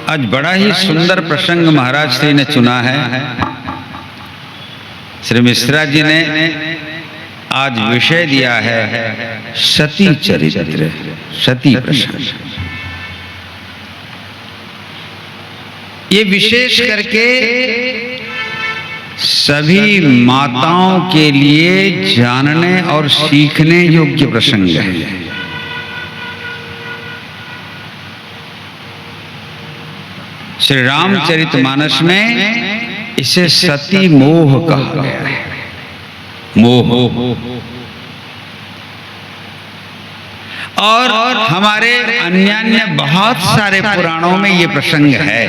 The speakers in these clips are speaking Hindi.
आज बड़ा ही सुंदर प्रसंग महाराज श्री ने चुना है। श्री मिश्रा जी ने आज विषय दिया है सती चरित्र, सती प्रसंग। ये विशेष करके सभी माताओं के लिए जानने और सीखने योग्य प्रसंग है। श्री रामचरितमानस में इसे सती मोह कहा गया है। मोह। और हमारे अन्य बहुत सारे पुराणों में ये प्रसंग है।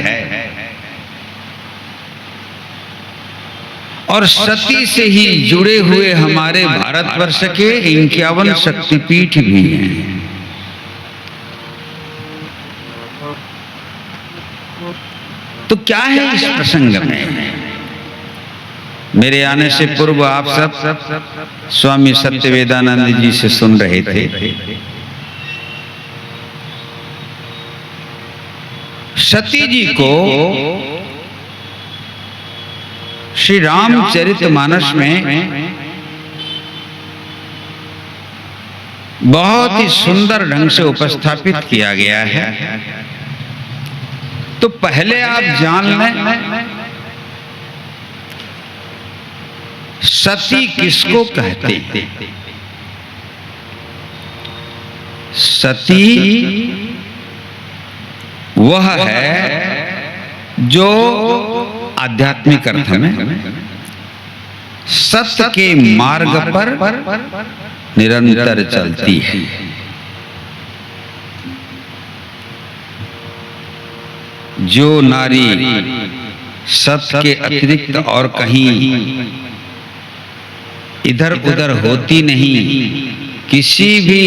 और सती से ही जुड़े हुए हमारे भारतवर्ष के 51 शक्तिपीठ भी हैं। तो क्या है इस प्रसंग में? मेरे आने से पूर्व आप सब स्वामी सत्यवेदानंद जी से सुन रहे थे। सती जी को श्री रामचरितमानस में बहुत ही सुंदर ढंग से उपस्थापित किया गया है। तो पहले आप जान लें सती किसको कहते हैं। सती वह है जो आध्यात्मिक अर्थ में सत्य के मार्ग पर निरंतर चलती है। जो नारी सत्य के अतिरिक्त और कहीं इधर उधर होती नहीं, किसी भी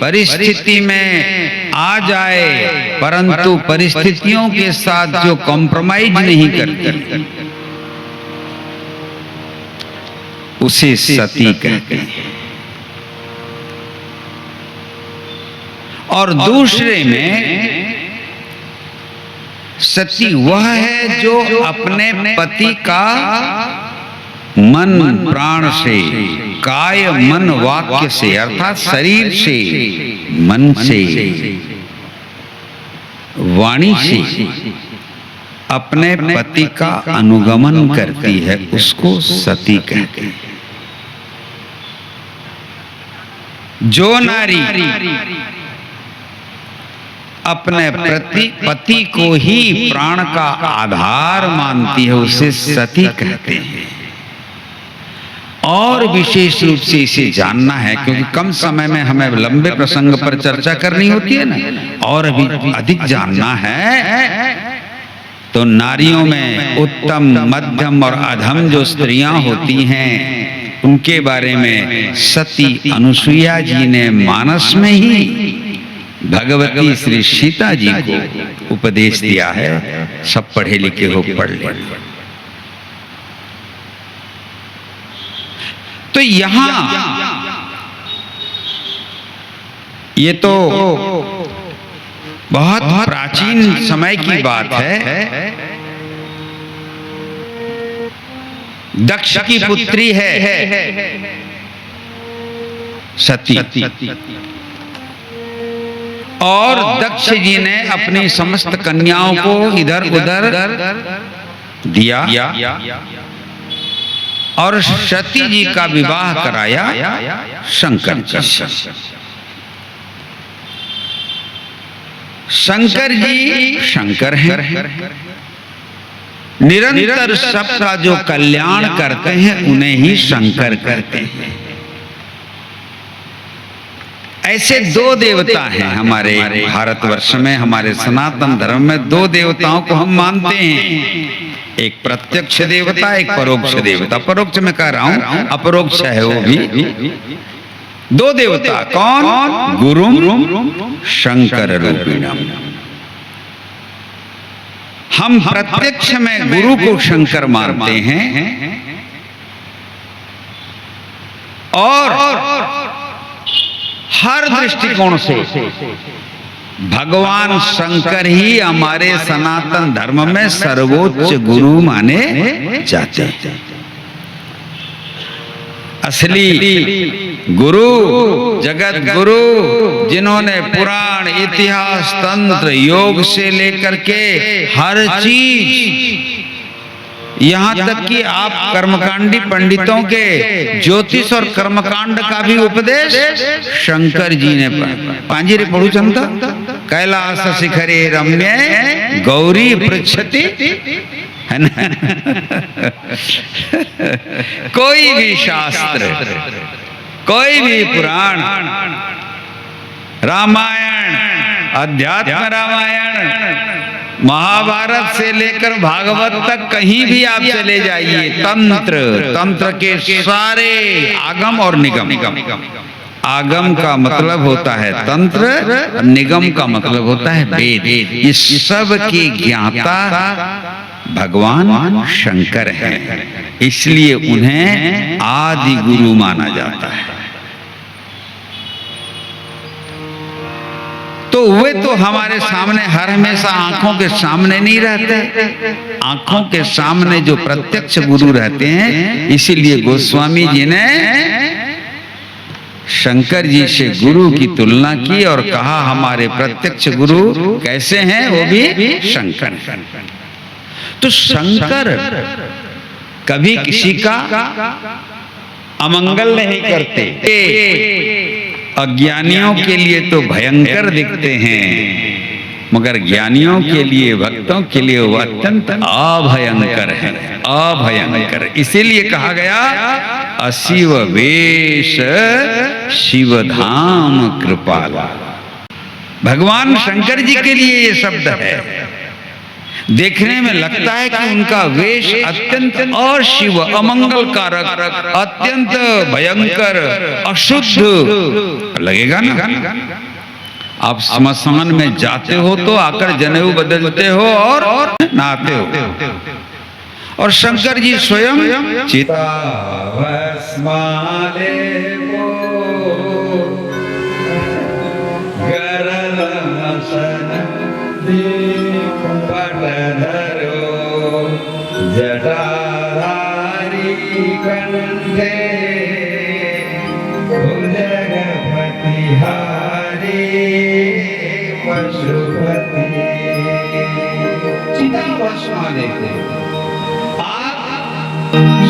परिस्थिति में आ जाए परंतु परिस्थितियों के साथ जो कॉम्प्रोमाइज नहीं करती, उसे सती कहते हैं। और दूसरे में सती वह है जो अपने पति का मन प्राण से, काय मन वाक्य से, अर्थात शरीर से, मन से, वाणी से अपने पति का अनुगमन करती है, उसको सती कहते हैं। जो नारी अपने पति को ही प्राण का आधार मानती है, उसे सती कहते हैं। और विशेष रूप से इसे जानना है, क्योंकि कम समय में हमें लंबे प्रसंग पर चर्चा करनी होती है ना, और अभी अधिक जानना है। तो नारियों में उत्तम, मध्यम और अधम जो स्त्रियां होती हैं, उनके बारे में सती अनुसुईया जी ने मानस में ही भगवती श्री सीता जी को उपदेश दिया है। सब पढ़े लिखे हो पढ़ ले। तो यहां ये तो बहुत प्राचीन समय की बात है। दक्ष की पुत्री है सती, और दक्ष जी ने अपनी समस्त कन्याओं को इधर उधर दिया और सती जी का विवाह कराया शंकर जी से। शंकर जी शंकर हैं, निरंतर सबका जो कल्याण करते हैं उन्हें ही शंकर कहते हैं। ऐसे दो देवता हैं हमारे भारतवर्ष में, हमारे सनातन धर्म में दो देवताओं को हम मानते हैं। एक प्रत्यक्ष देवता, एक परोक्ष देवता। परोक्ष में कह रहा हूं, अपरोक्ष है वो भी। दो देवता कौन? गुरुम शंकर रूपिणम। हम प्रत्यक्ष में गुरु को शंकर मानते हैं और हर दृष्टिकोण से भगवान शंकर ही हमारे सनातन धर्म में सर्वोच्च गुरु माने जाते हैं। असली गुरु, जगत गुरु, जिन्होंने पुराण, इतिहास, तंत्र, योग से लेकर के हर चीज, यहाँ तक कि आप कर्मकांडी पंडितों के ज्योतिष और कर्मकांड का भी उपदेश शंकर जी ने पांजी रे पढ़ू चंदा कैलाश शिखरे रम्य गौरी पृच्छति, है ना। कोई भी शास्त्र, कोई भी पुराण, रामायण, अध्यात्म रामायण, महाभारत से लेकर भागवत तक कहीं भी आप चले जाइए, तंत्र के सारे आगम और निगम, आगम का मतलब होता है तंत्र, निगम का मतलब होता है वेद, ये सब की ज्ञाता भगवान शंकर हैं, इसलिए उन्हें आदि गुरु माना जाता है। तो वे तो हमारे सामने हर हमेशा आंखों के सामने नहीं रहते, आंखों के सामने जो प्रत्यक्ष गुरु रहते हैं, इसीलिए गोस्वामी जी ने शंकर जी से गुरु की तुलना की और कहा हमारे प्रत्यक्ष गुरु कैसे हैं, वो भी शंकर हैं। तो शंकर कभी किसी का अमंगल नहीं करते, अज्ञानियों के लिए तो भयंकर दिखते हैं, मगर ज्ञानियों के लिए, भक्तों के लिए वो अत्यंत अभयंकर है, अभयंकर। इसीलिए कहा गया अशिव वेश शिवधाम कृपाला। भगवान शंकर जी के लिए ये शब्द है। देखने में लगता है कि उनका वेश अत्यंत अशिव, अमंगलकारक, अत्यंत भयंकर, अशुद्ध लगेगा ना। आप स्मशान में जाते हो तो आकर जनेऊ बदलते हो और नहाते हो, और शंकर जी स्वयं चिता जटाधारी कंठे जगपति हारी पशुपति। चिता भस्म लेते, आप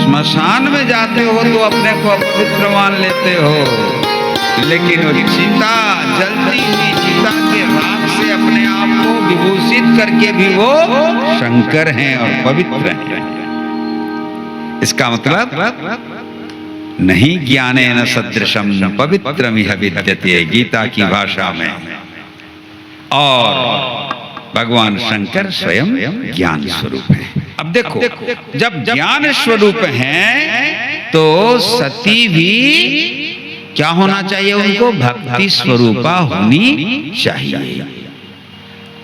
स्मशान में जाते हो तो अपने को अपवित्र मान लेते हो, लेकिन वो चिता, जलती हुई चिता के राख से अपने आप को विभूषित करके भी वो शंकर हैं और पवित्र हैं। इसका मतलब नहीं ज्ञानेन सदृशम पवित्रमिह विद्यते, गीता की भाषा में। और भगवान शंकर स्वयं ज्ञान स्वरूप है। अब देखो, जब ज्ञान स्वरूप हैं तो सती भी क्या होना चाहिए, उनको भक्ति स्वरूपा होनी चाहिए।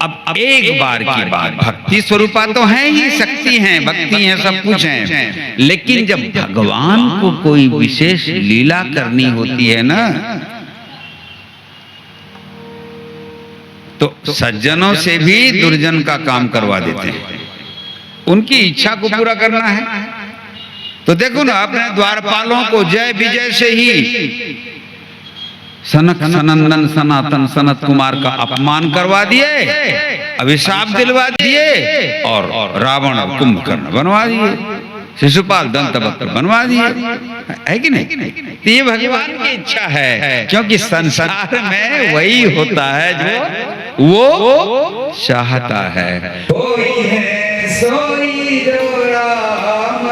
अब एक बार की बात, भक्ति स्वरूपा तो है ही, शक्ति है, भक्ति है, सब कुछ है, लेकिन जब भगवान को कोई विशेष लीला करनी होती है ना, तो सज्जनों से भी दुर्जन का काम करवा देते हैं। उनकी इच्छा को पूरा करना है तो देखो ना, अपने द्वारपालों को जय विजय से ही सनक सनंदन सनातन सनत कुमार का अपमान करवा दिए, अभिशाप दिलवा दिए, और रावण और कुंभकर्ण बनवा दिए, शिशुपाल दंतवक्र बनवा दिए, है कि नहीं? तो ये भगवान की इच्छा है, क्योंकि संसार में वही होता है जो वो चाहता है। कोई है सोई जो राम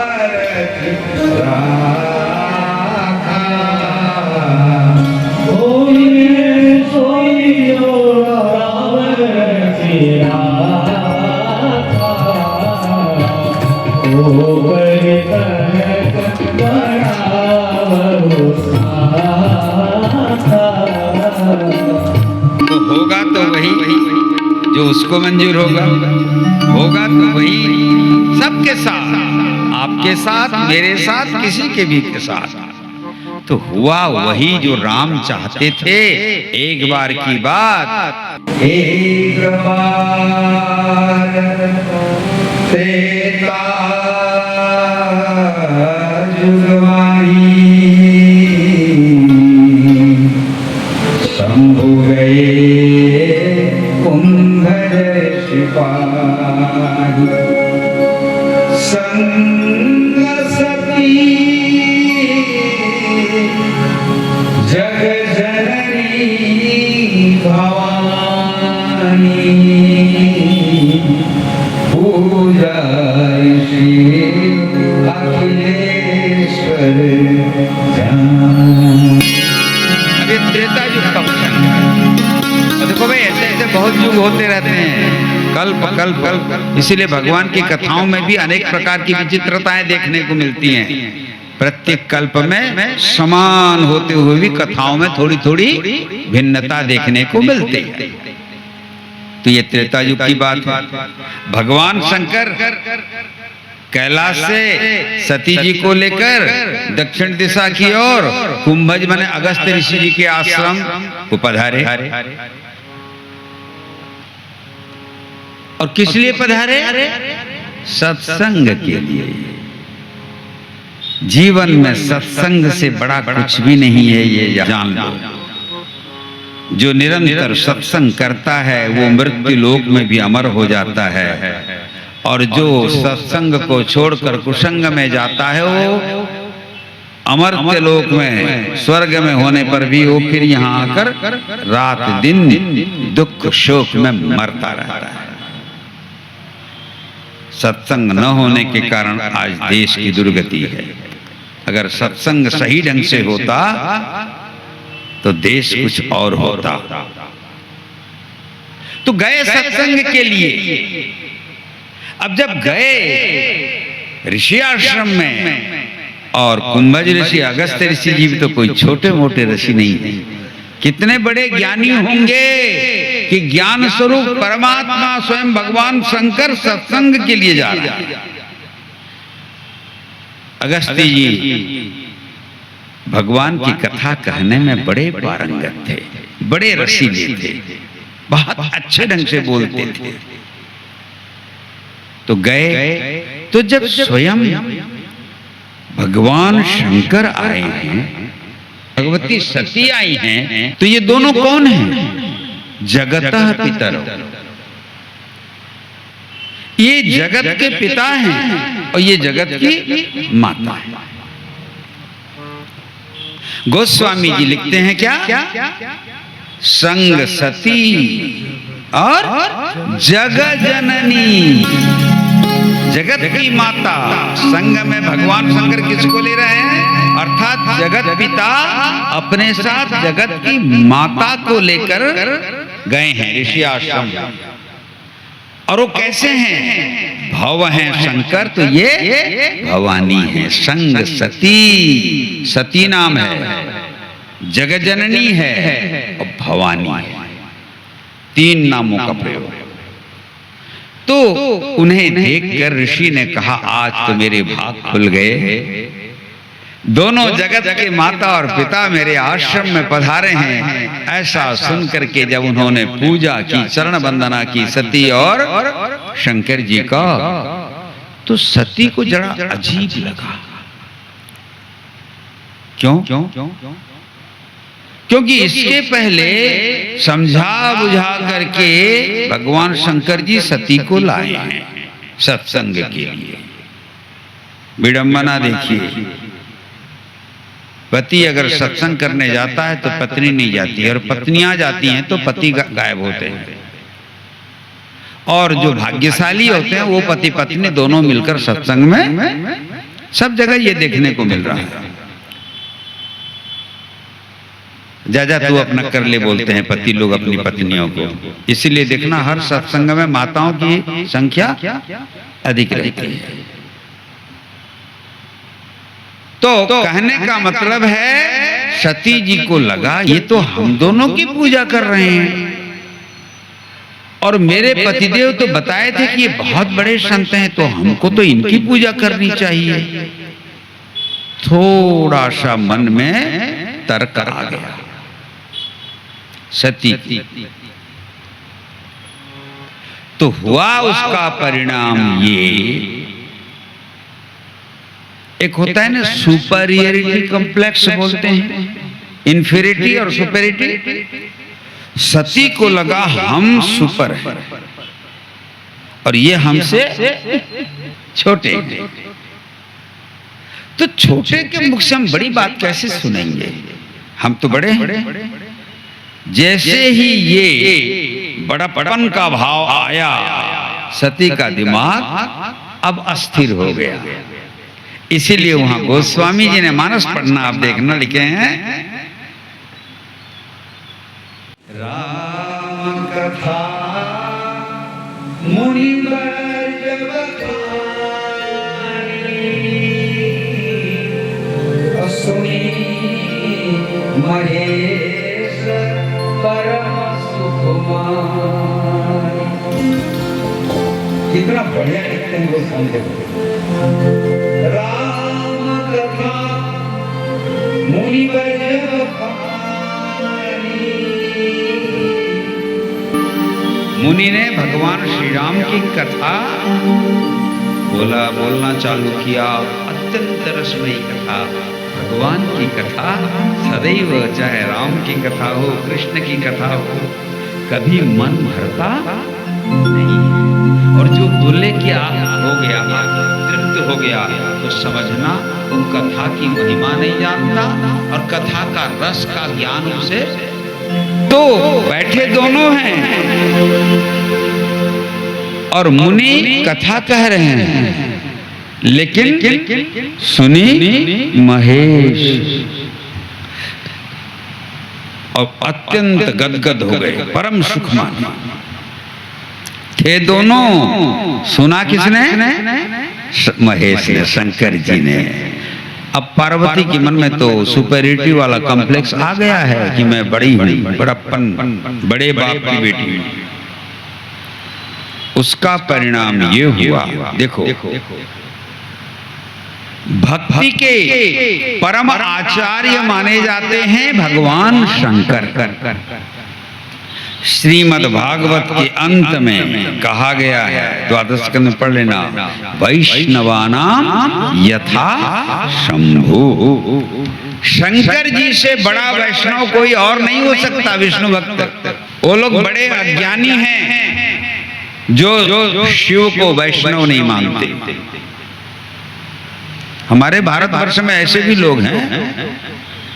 तो होगा तो वही जो उसको मंजूर होगा तो वही सबके साथ, आपके साथ, मेरे साथ, किसी के भी के साथ। तो हुआ वही जो राम चाहते थे। एक बार की बात, एक बार त्रेता जुगवाई शंभु गए कुंभज सिपाही संग सती जग जननी भवानी पूजा श्री अखिलेश्वर अब ये त्रेता युग का प्रसंग है। देखो भाई ऐसे ऐसे बहुत युग होते रहते हैं, कल्प कल्प कल्प। इसीलिए भगवान की कथाओं में भी अनेक प्रकार की विचित्रताएं देखने को मिलती हैं। प्रत्येक कल्प में समान होते हुए भी कथाओं में थोड़ी थोड़ी भिन्नता देखने को मिलती है। तो ये त्रेता युग की बात है। भगवान शंकर कैलाश से सती जी को लेकर दक्षिण दिशा की ओर कुंभज माने अगस्त्य ऋषि जी के आश्रम को पधारे। और किस लिए पधारे? सत्संग के लिए। जीवन में सत्संग से बड़ा कुछ भी नहीं है, ये जान लो। जो निरंतर सत्संग करता है वो मृत्यु लोक में भी अमर हो जाता है, और जो सत्संग को छोड़कर कुसंग में जाता है वो अमर्त्य लोक में स्वर्ग में होने पर भी वो फिर यहाँ आकर रात दिन दुख शोक में मरता रहता है। सत्संग न होने के कारण आज देश की दुर्गति है। अगर सत्संग सही ढंग से होता तो देश कुछ और होता। तो गए सत्संग के लिए। अब जब गए ऋषि आश्रम में, और कुंभज ऋषि अगस्त्य ऋषि जी भी तो कोई छोटे मोटे ऋषि नहीं है। कितने बड़े ज्ञानी होंगे कि ज्ञान स्वरूप परमात्मा स्वयं भगवान शंकर सत्संग के लिए जा रहे हैं। अगस्त्य जी भगवान की कथा कहने में बड़े पारंगत थे, बड़े रसीले थे, बहुत अच्छे ढंग से बोलते थे। तो गए, तो जब स्वयं भगवान शंकर आए हैं, भगवती सती आई हैं, तो ये दोनों कौन हैं? जगतः पितरो। ये जगत के पिता हैं और ये जगत की माता है। गोस्वामी जी लिखते हैं क्या? संग सती और जग जननी, जगत की माता। संग में भगवान शंकर किसको ले रहे हैं? अर्थात जगत पिता अपने साथ जगत की माता को लेकर गए हैं ऋषि आश्रम। और वो कैसे हैं? भव हैं शंकर, तो ये भवानी है। संग सती, सती नाम है, जगजननी है और भवानी है। तीन नामों का प्रयोग। तो उन्हें देखकर ऋषि ने कहा आज तो मेरे भाग खुल गए। दोनों जगत के माता और पिता मेरे आश्रम में पधारे हैं। ऐसा सुनकर के जब उन्होंने पूजा की, चरण वंदना की सती और शंकर जी का, तो सती को जरा अजीब लगा। क्यों? क्योंकि इसके पहले समझा बुझा करके भगवान शंकर जी सती को लाए हैं सत्संग के लिए। विडंबना देखिए, पति अगर सत्संग करने जाता है तो पत्नी नहीं जाती, और पत्नियां जाती हैं तो पति गायब होते हैं। और जो भाग्यशाली होते हैं वो पति पत्नी दोनों मिलकर सत्संग में, सब जगह ये देखने को मिल रहा है। जा तू अपना कर ले बोलते हैं पति लोग अपनी पत्नियों को। इसीलिए देखना हर सत्संग में माताओं की संख्या अधिक रहती है। तो कहने का मतलब है सती जी को लगा ये तो हम दोनों की पूजा कर रहे हैं, और मेरे पतिदेव तो बताए थे कि ये बहुत बड़े संत हैं, तो हमको तो इनकी पूजा करनी चाहिए। थोड़ा सा मन में तर्क आ गया सती की। तो हुआ उसका परिणाम ये, एक होता है ना सुपरियरिटी कॉम्प्लेक्स बोलते हैं, इंफीरियरिटी और सुपरियरिटी। सती को लगा हम सुपर हैं और ये हमसे छोटे हैं। तो छोटे के मुख से हम बड़ी बात कैसे सुनेंगे, हम तो बड़े हैं। जैसे ही ये बड़प्पन का भाव आया, सती का दिमाग अब अस्थिर हो गया। इसीलिए वहां गोस्वामी जी ने मानस पढ़ना आप देखना लिखे हैं, राम कथा मुनिवर जब सुनी महेश परम सुकुमार। कितना बढ़िया लिखते हैं गोस्वामी जी। राम कथा मुनिवर जब मुनि ने भगवान श्री राम की कथा बोलना चालू किया। अत्यंत रसमयी कथा, भगवान की कथा सदैव, चाहे राम की कथा हो, कृष्ण की कथा हो, कभी मन भरता नहीं। और जो बोले कि हो गया, तृप्त हो गया, तो समझना तुम कथा की महिमा नहीं जानता और कथा का रस का ज्ञान उसे। तो बैठे दोनों हैं और मुनि कथा कह रहे हैं, लेकिन सुनी महेश और अत्यंत गदगद हो गए, परम सुख माने थे दोनों। सुना किसने? महेश ने, शंकर जी ने। अब पार्वती के मन में तो सुपरियरिटी वाला कॉम्प्लेक्स आ गया है कि मैं बड़ी हूं, बड़प्पन, बड़े बाप की बेटी। उसका परिणाम ये हुआ, देखो भक्ति के परम आचार्य माने जाते हैं भगवान शंकर। श्रीमद् भागवत के अंत में कहा गया है, द्वादश स्कंद में पढ़ लेना, वैष्णवानाम यथा शंभु। शंकर जी से बड़ा वैष्णव कोई और नहीं हो सकता। विष्णु भक्त वो लोग बड़े अज्ञानी हैं जो शिव को वैष्णव नहीं मानते। हमारे भारतवर्ष में ऐसे भी लोग हैं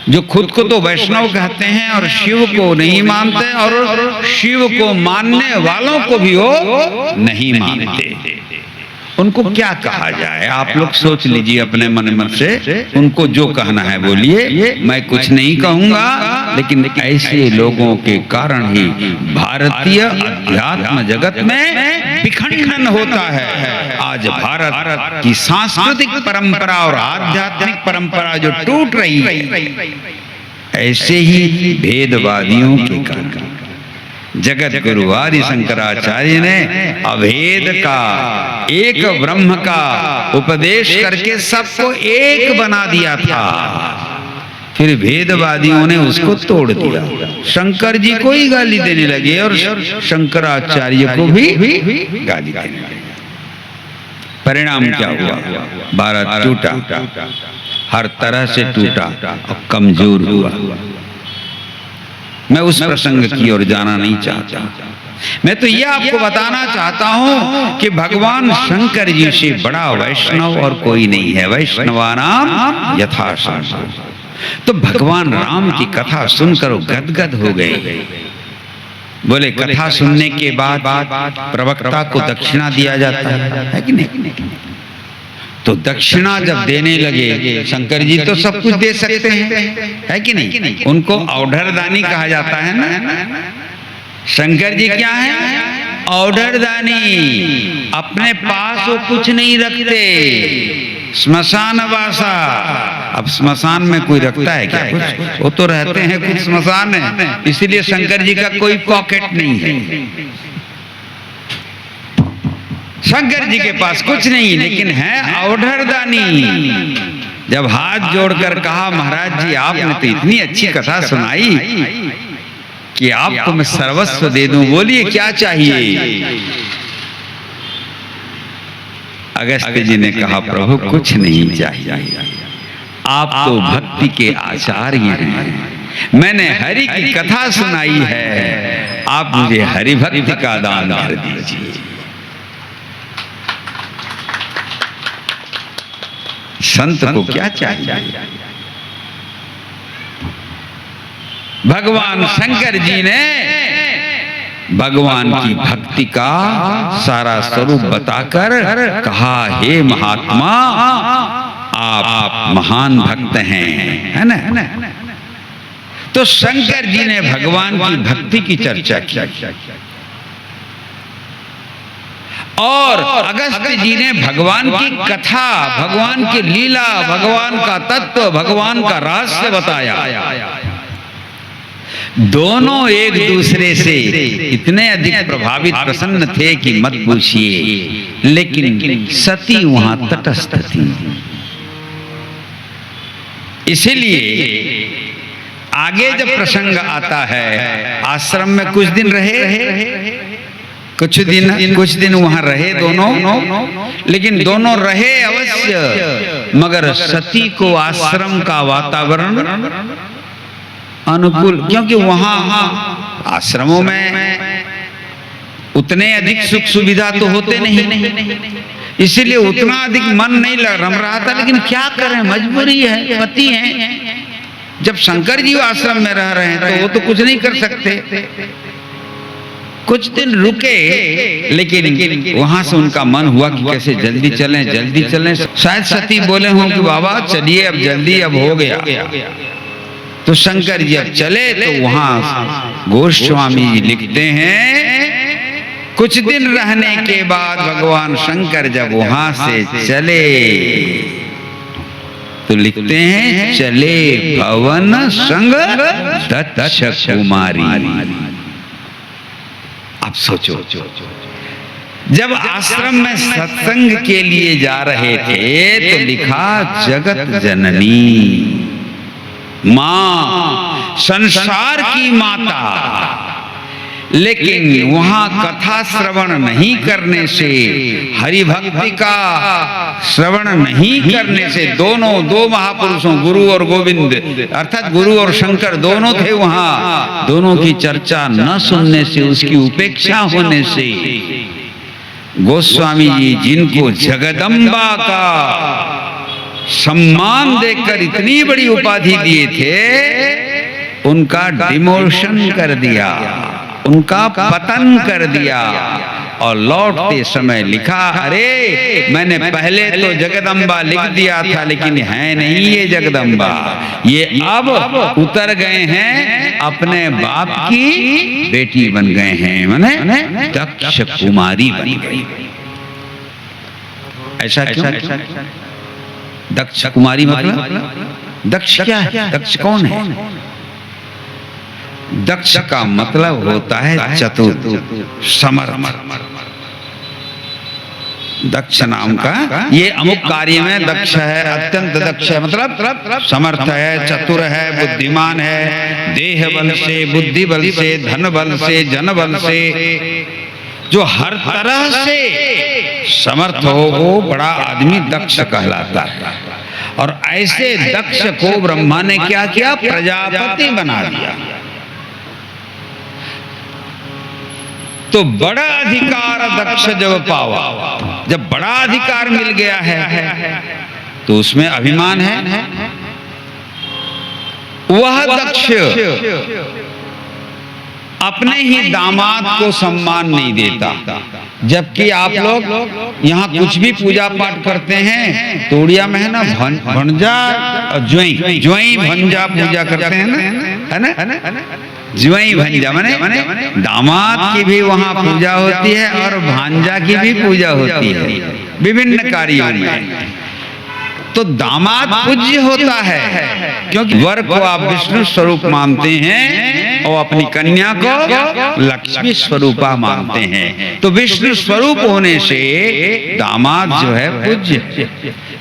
जो खुद को तो वैष्णव कहते हैं और शिव को नहीं मानते, और शिव को मानने वालों को भी वो नहीं मानते। उनको क्या कहा जाए, आप लोग सोच लीजिए अपने मन से। उनको जो कहना है बोलिए, मैं कुछ नहीं कहूंगा। लेकिन ऐसे लोगों के कारण ही भारतीय अध्यात्म जगत में विखंडन होता है। आज भारत की सांस्कृतिक परंपरा और आध्यात्मिक परंपरा जो टूट रही है, ऐसे ही भेदवादियों के कारण। जगत गुरु आदि शंकराचार्य ने अभेद का, एक ब्रह्म का उपदेश करके सबको एक बना दिया था। फिर भेदवादियों ने उसको तोड़ दिया। शंकर जी को ही गाली देने लगे और शंकराचार्य को भी गाली देने लगे। परिणाम क्या हुआ? भारत टूटा, हर तरह से टूटा और कमजोर हुआ। मैं उस प्रसंग की ओर जाना नहीं चाहता। मैं तो यह आपको बताना चाहता हूं कि भगवान शंकर जी से बड़ा वैष्णव और कोई नहीं है। वैष्णवानाम यथा शंभु। तो भगवान राम की कथा सुनकर गदगद हो गए। बोले कथा सुनने के बाद प्रवक्ता को दक्षिणा दिया जाता है कि नहीं? तो दक्षिणा जब देने लगे, शंकर जी तो सब कुछ दे सकते हैं, है कि नहीं? उनको औढ़रदानी कहा जाता है ना। शंकर जी क्या है? औढ़रदानी। अपने पास वो कुछ नहीं रखते, स्मशान वासा। अब स्मशान में कोई रखता है क्या कुछ? वो तो रहते हैं कुछ स्मशान में, इसीलिए शंकर जी का कोई पॉकेट नहीं है। शंकर जी के पास कुछ नहीं, लेकिन है औढ़रदानी। जब हाथ जोड़कर कहा, महाराज जी आपने तो इतनी अच्छी कथा सुनाई कि आपको मैं सर्वस्व दे दूं, बोलिए क्या चाहिए? अगस्त जी ने कहा, प्रभु कुछ नहीं चाहिए, आप तो भक्ति के आचार्य हैं, मैंने हरि की कथा सुनाई है, आप मुझे हरि भक्ति का दान कर दीजिए। संत को क्या चाहिए? भगवान शंकर जी ने भगवान की भक्ति का सारा स्वरूप बताकर कहा, हे महात्मा, आप महान भक्त हैं, है ना? तो शंकर जी ने भगवान की भक्ति की चर्चा की और अगस्त जी ने भगवान की कथा, भगवान की लीला, भगवान का तत्व, भगवान का रहस्य बताया। दोनों एक दूसरे से इतने अधिक प्रभावित, प्रसन्न थे कि मत पूछिए। लेकिन सती वहां तटस्थ थी। इसीलिए आगे जब प्रसंग आता है, आश्रम में कुछ दिन रहे, कुछ दिन वहां रहे दोनों, लेकिन दोनों रहे अवश्य, मगर सती को आश्रम का वातावरण अनुकूल, क्योंकि वहां आश्रमों में उतने अधिक सुख सुविधा तो होते नहीं, इसीलिए उतना अधिक मन नहीं रम रहा था। लेकिन क्या करें, मजबूरी है, पति हैं। जब शंकर जी आश्रम में रह रहे हैं तो वो तो कुछ नहीं कर सकते। कुछ दिन रुके, लेकिन वहां से उनका मन हुआ कि कैसे जल्दी चलें। शायद सती बोले हों कि बाबा चलिए अब जल्दी, अब हो गया। तो शंकर जी अब चले तो वहां गोस्वामी जी लिखते हैं, कुछ दिन रहने के बाद भगवान शंकर जब वहां से चले तो लिखते हैं, चले भवन संग दक्ष कुमारी। अब सोचो, जब आश्रम में सत्संग के लिए जा रहे थे तो लिखा जगत जननी, मां, संसार की माता। लेकिन वहां कथा श्रवण नहीं करने से, हरि भक्ति का श्रवण नहीं करने से, दो महापुरुषों, गुरु और गोविंद, अर्थात गुरु और शंकर दोनों थे वहां, दोनों की चर्चा न सुनने से, उसकी उपेक्षा होने से, गोस्वामी जी जिनको जगदम्बा का सम्मान देकर इतनी बड़ी उपाधि दिए थे, उनका डिमोशन कर दिया, उनका पतन कर दिया। और लौटते समय लिखा, अरे मैंने पहले तो जगदम्बा लिख दिया था, लेकिन है नहीं ये जगदम्बा, ये अब उतर गए हैं, अपने बाप की बेटी बन गए हैं, माने दक्ष कुमारी बन गई। ऐसा क्यों? दक्ष कुमारी मतलब दक्ष क्या है? दक्ष कौन है? दक्ष का मतलब होता है चतुर, समर्थ। दक्ष नाम का, ये अमुक कार्य में दक्ष है, अत्यंत दक्ष है, मतलब समर्थ है, चतुर है, बुद्धिमान है, देह बल से, बुद्धि बल से, धन बल से, जन बल से, जो हर तरह से समर्थ हो, वो बड़ा आदमी दक्ष कहलाता है। और ऐसे दक्ष को ब्रह्मा ने क्या किया? प्रजापति बना दिया। तो बड़ा अधिकार दक्ष जब पावा, जब बड़ा अधिकार मिल गया है तो उसमें अभिमान है। वह दक्ष अपने ही दामाद को सम्मान नहीं देता, जबकि आप लोग यहाँ कुछ भी पूजा पाठ करते हैं तो उड़िया में है ना, भंजा और ज्वाई भंजा पूजा करते हैं ना, है ना? ज्वाई भंजा माने दामाद की भी वहाँ पूजा होती है और भांजा की भी पूजा होती है विभिन्न कार्यों में। तो दामाद पूज्य होता है, क्योंकि वर को आप विष्णु स्वरूप मानते हैं और अपनी कन्या को लक्ष्मी स्वरूपा मानते हैं। तो विष्णु स्वरूप होने से दामाद जो है पूज्य।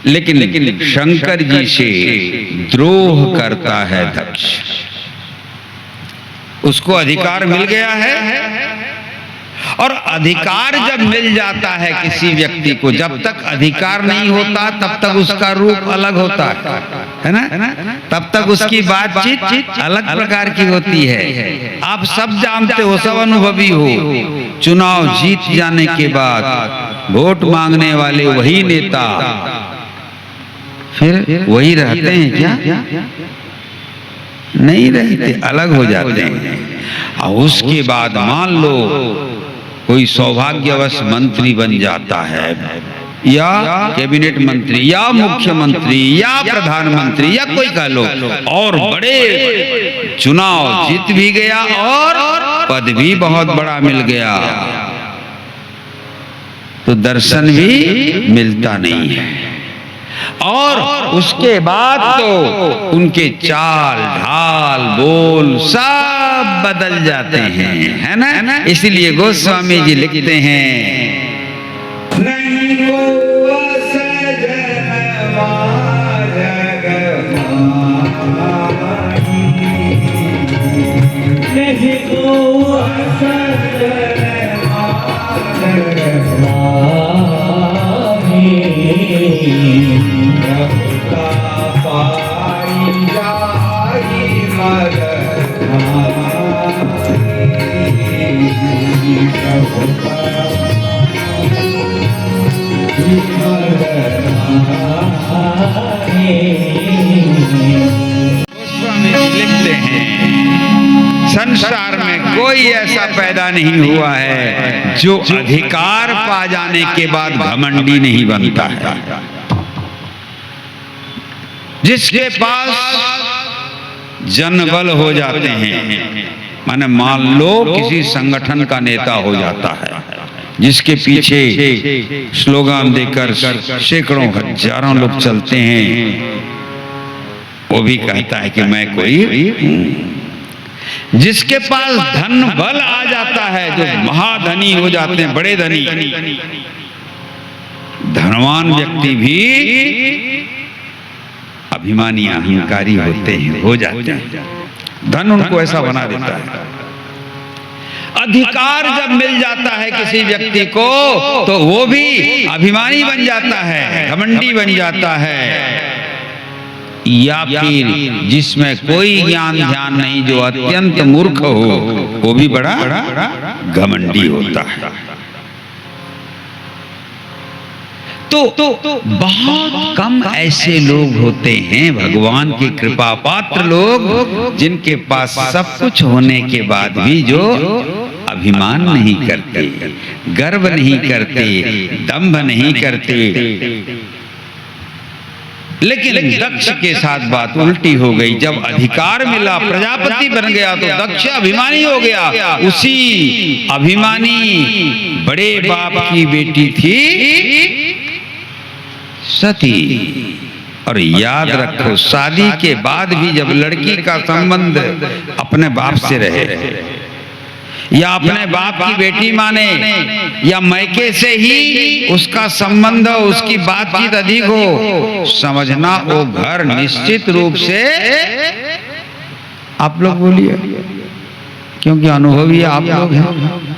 लेकिन शंकर जी से द्रोह करता है दक्ष, उसको अधिकार मिल गया है और अधिकार जब मिल जाता है किसी व्यक्ति को, जब तक अधिकार नहीं होता तब तक उसका रूप अलग होता है ना, तब तक उसकी बातचीत अलग प्रकार की होती है। आप सब जानते हो, सब अनुभवी हो, चुनाव जीत जाने के बाद वोट मांगने वाले वही नेता फिर वही रहते हैं क्या? नहीं रहते, अलग हो जाते हैं। और उसके बाद मान लो कोई सौभाग्यवश मंत्री बन जाता है, या कैबिनेट मंत्री, या मुख्यमंत्री, या प्रधानमंत्री, या कोई कह लो, और बड़े चुनाव जीत भी गया और पद भी बहुत बड़ा मिल गया, तो दर्शन भी मिलता नहीं है। और उसके बाद तो उनके चाल ढाल बोल सब बदल जाते हैं, है ना। इसलिए गोस्वामी जी लिखते हैं, नहीं लिखते हैं, संसार में कोई ऐसा पैदा नहीं हुआ है जो अधिकार पा जाने के बाद घमंडी नहीं बनता है। जिसके पास जनबल हो जाते हैं, माने मान लो किसी संगठन का नेता हो जाता है, जिसके पीछे स्लोगन देकर सैकड़ों हजारों लोग चलते हैं, वो भी कहता है कि मैं कोई। जिसके पास धन बल आ जाता है, जो महाधनी हो जाते हैं, बड़े धनी, धनवान व्यक्ति भी अभिमानी अहंकारी होते हैं, हो जाते हैं। धन उनको ऐसा बना देता है। अधिकार जब मिल जाता है किसी व्यक्ति को, तो वो भी अभिमानी बन जाता है, घमंडी बन जाता है। या फिर जिसमें कोई ज्ञान ध्यान नहीं, जो अत्यंत मूर्ख हो, वो भी बड़ा घमंडी होता है। तो बहुत कम ऐसे लोग होते हैं भगवान की कृपा पात्र लोग, जिनके पास सब कुछ होने के बाद भी जो अभिमान नहीं करते, गर्व नहीं करते, दंभ नहीं करते। लेकिन दक्ष के साथ बात उल्टी हो गई। जब अधिकार मिला, प्रजापति बन गया, तो दक्ष अभिमानी हो गया। उसी अभिमानी बड़े बाप की बेटी थी सती। और याद रखो, शादी के बाद भी जब लड़की का संबंध अपने बाप से रहे, या अपने बाप की बेटी माने, या मैके से ही उसका संबंध, उसकी बातचीत अधिक हो, समझना वो घर निश्चित रूप से, आप लोग बोलिए क्योंकि अनुभवी आप लोग हैं,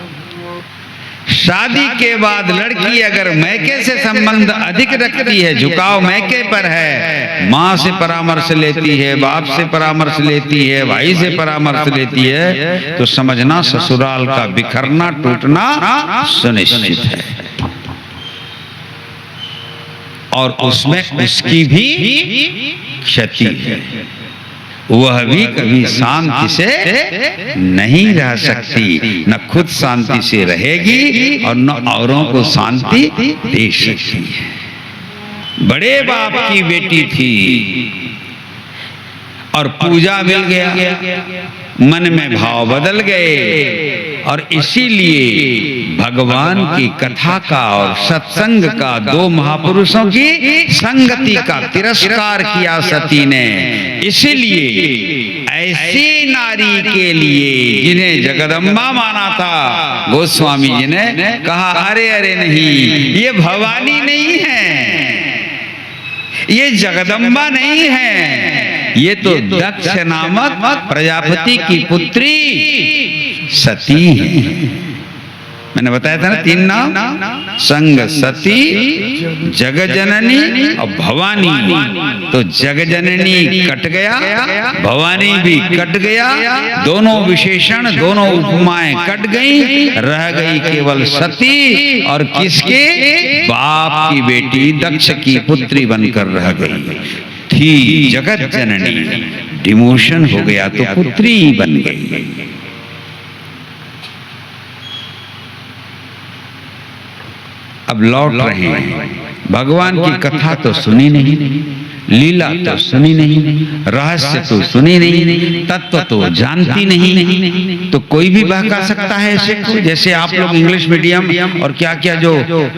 शादी के बाद लड़की अगर मैके से संबंध अधिक रखती है, झुकाव मैके पर है, माँ से परामर्श लेती है, बाप से परामर्श लेती है, भाई से परामर्श लेती है, तो समझना ससुराल का बिखरना टूटना सुनिश्चित है। और उसमें उसकी भी क्षति है, वह भी कभी शांति से नहीं रह सकती, न खुद शांति से रहेगी और न औरों को शांति दे सकती है। बड़े बाप की बेटी थी और पूजा मिल गया, मन में भाव बदल गए, और इसीलिए भगवान की कथा का और सत्संग का, दो महापुरुषों की संगति का तिरस्कार किया सती ने। इसीलिए ऐसी नारी के लिए, जिन्हें जगदम्बा माना था, गोस्वामी जी ने कहा, अरे अरे नहीं, ये भवानी नहीं है, ये जगदम्बा नहीं है, ये तो दक्ष नामक प्रजापति की पुत्री सती है। मैंने बताया था ना 3 नाम, संग, सती, जगजननी और भवानी। तो जगजननी कट गया, भवानी भी कट गया, दोनों विशेषण, दोनों उपमाएं कट गई, रह गई केवल सती। और किसके? बाप की बेटी, दक्ष की पुत्री बनकर रह गई थी जगत जननी। डिमोशन हो गया तो पुत्री बन गई। अब लौट रहे हैं, भगवान की कथा तो सुनी नहीं, लीला तो सुनी नहीं, रहस्य तो सुनी नहीं, तत्व तो जानती नहीं। तो कोई भी बहका सकता है ऐसे को। जैसे आप लोग इंग्लिश मीडियम और क्या क्या जो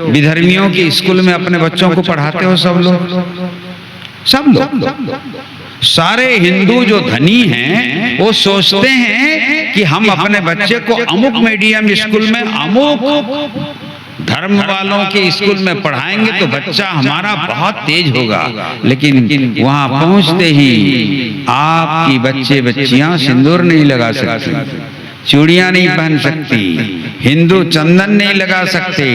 विधर्मियों के स्कूल में अपने बच्चों को पढ़ाते हो, सब लोग सारे हिंदू जो धनी हैं वो सोचते हैं कि हम अपने बच्चे को अमुक मीडियम स्कूल में, अमुक धर्म वालों के स्कूल में पढ़ाएंगे तो बच्चा हमारा बहुत तेज होगा। लेकिन वहां पहुंचते ही आपकी बच्चे बच्चियां सिंदूर नहीं लगा सकती, चूड़ियां नहीं पहन सकती, हिंदू चंदन नहीं लगा सकते,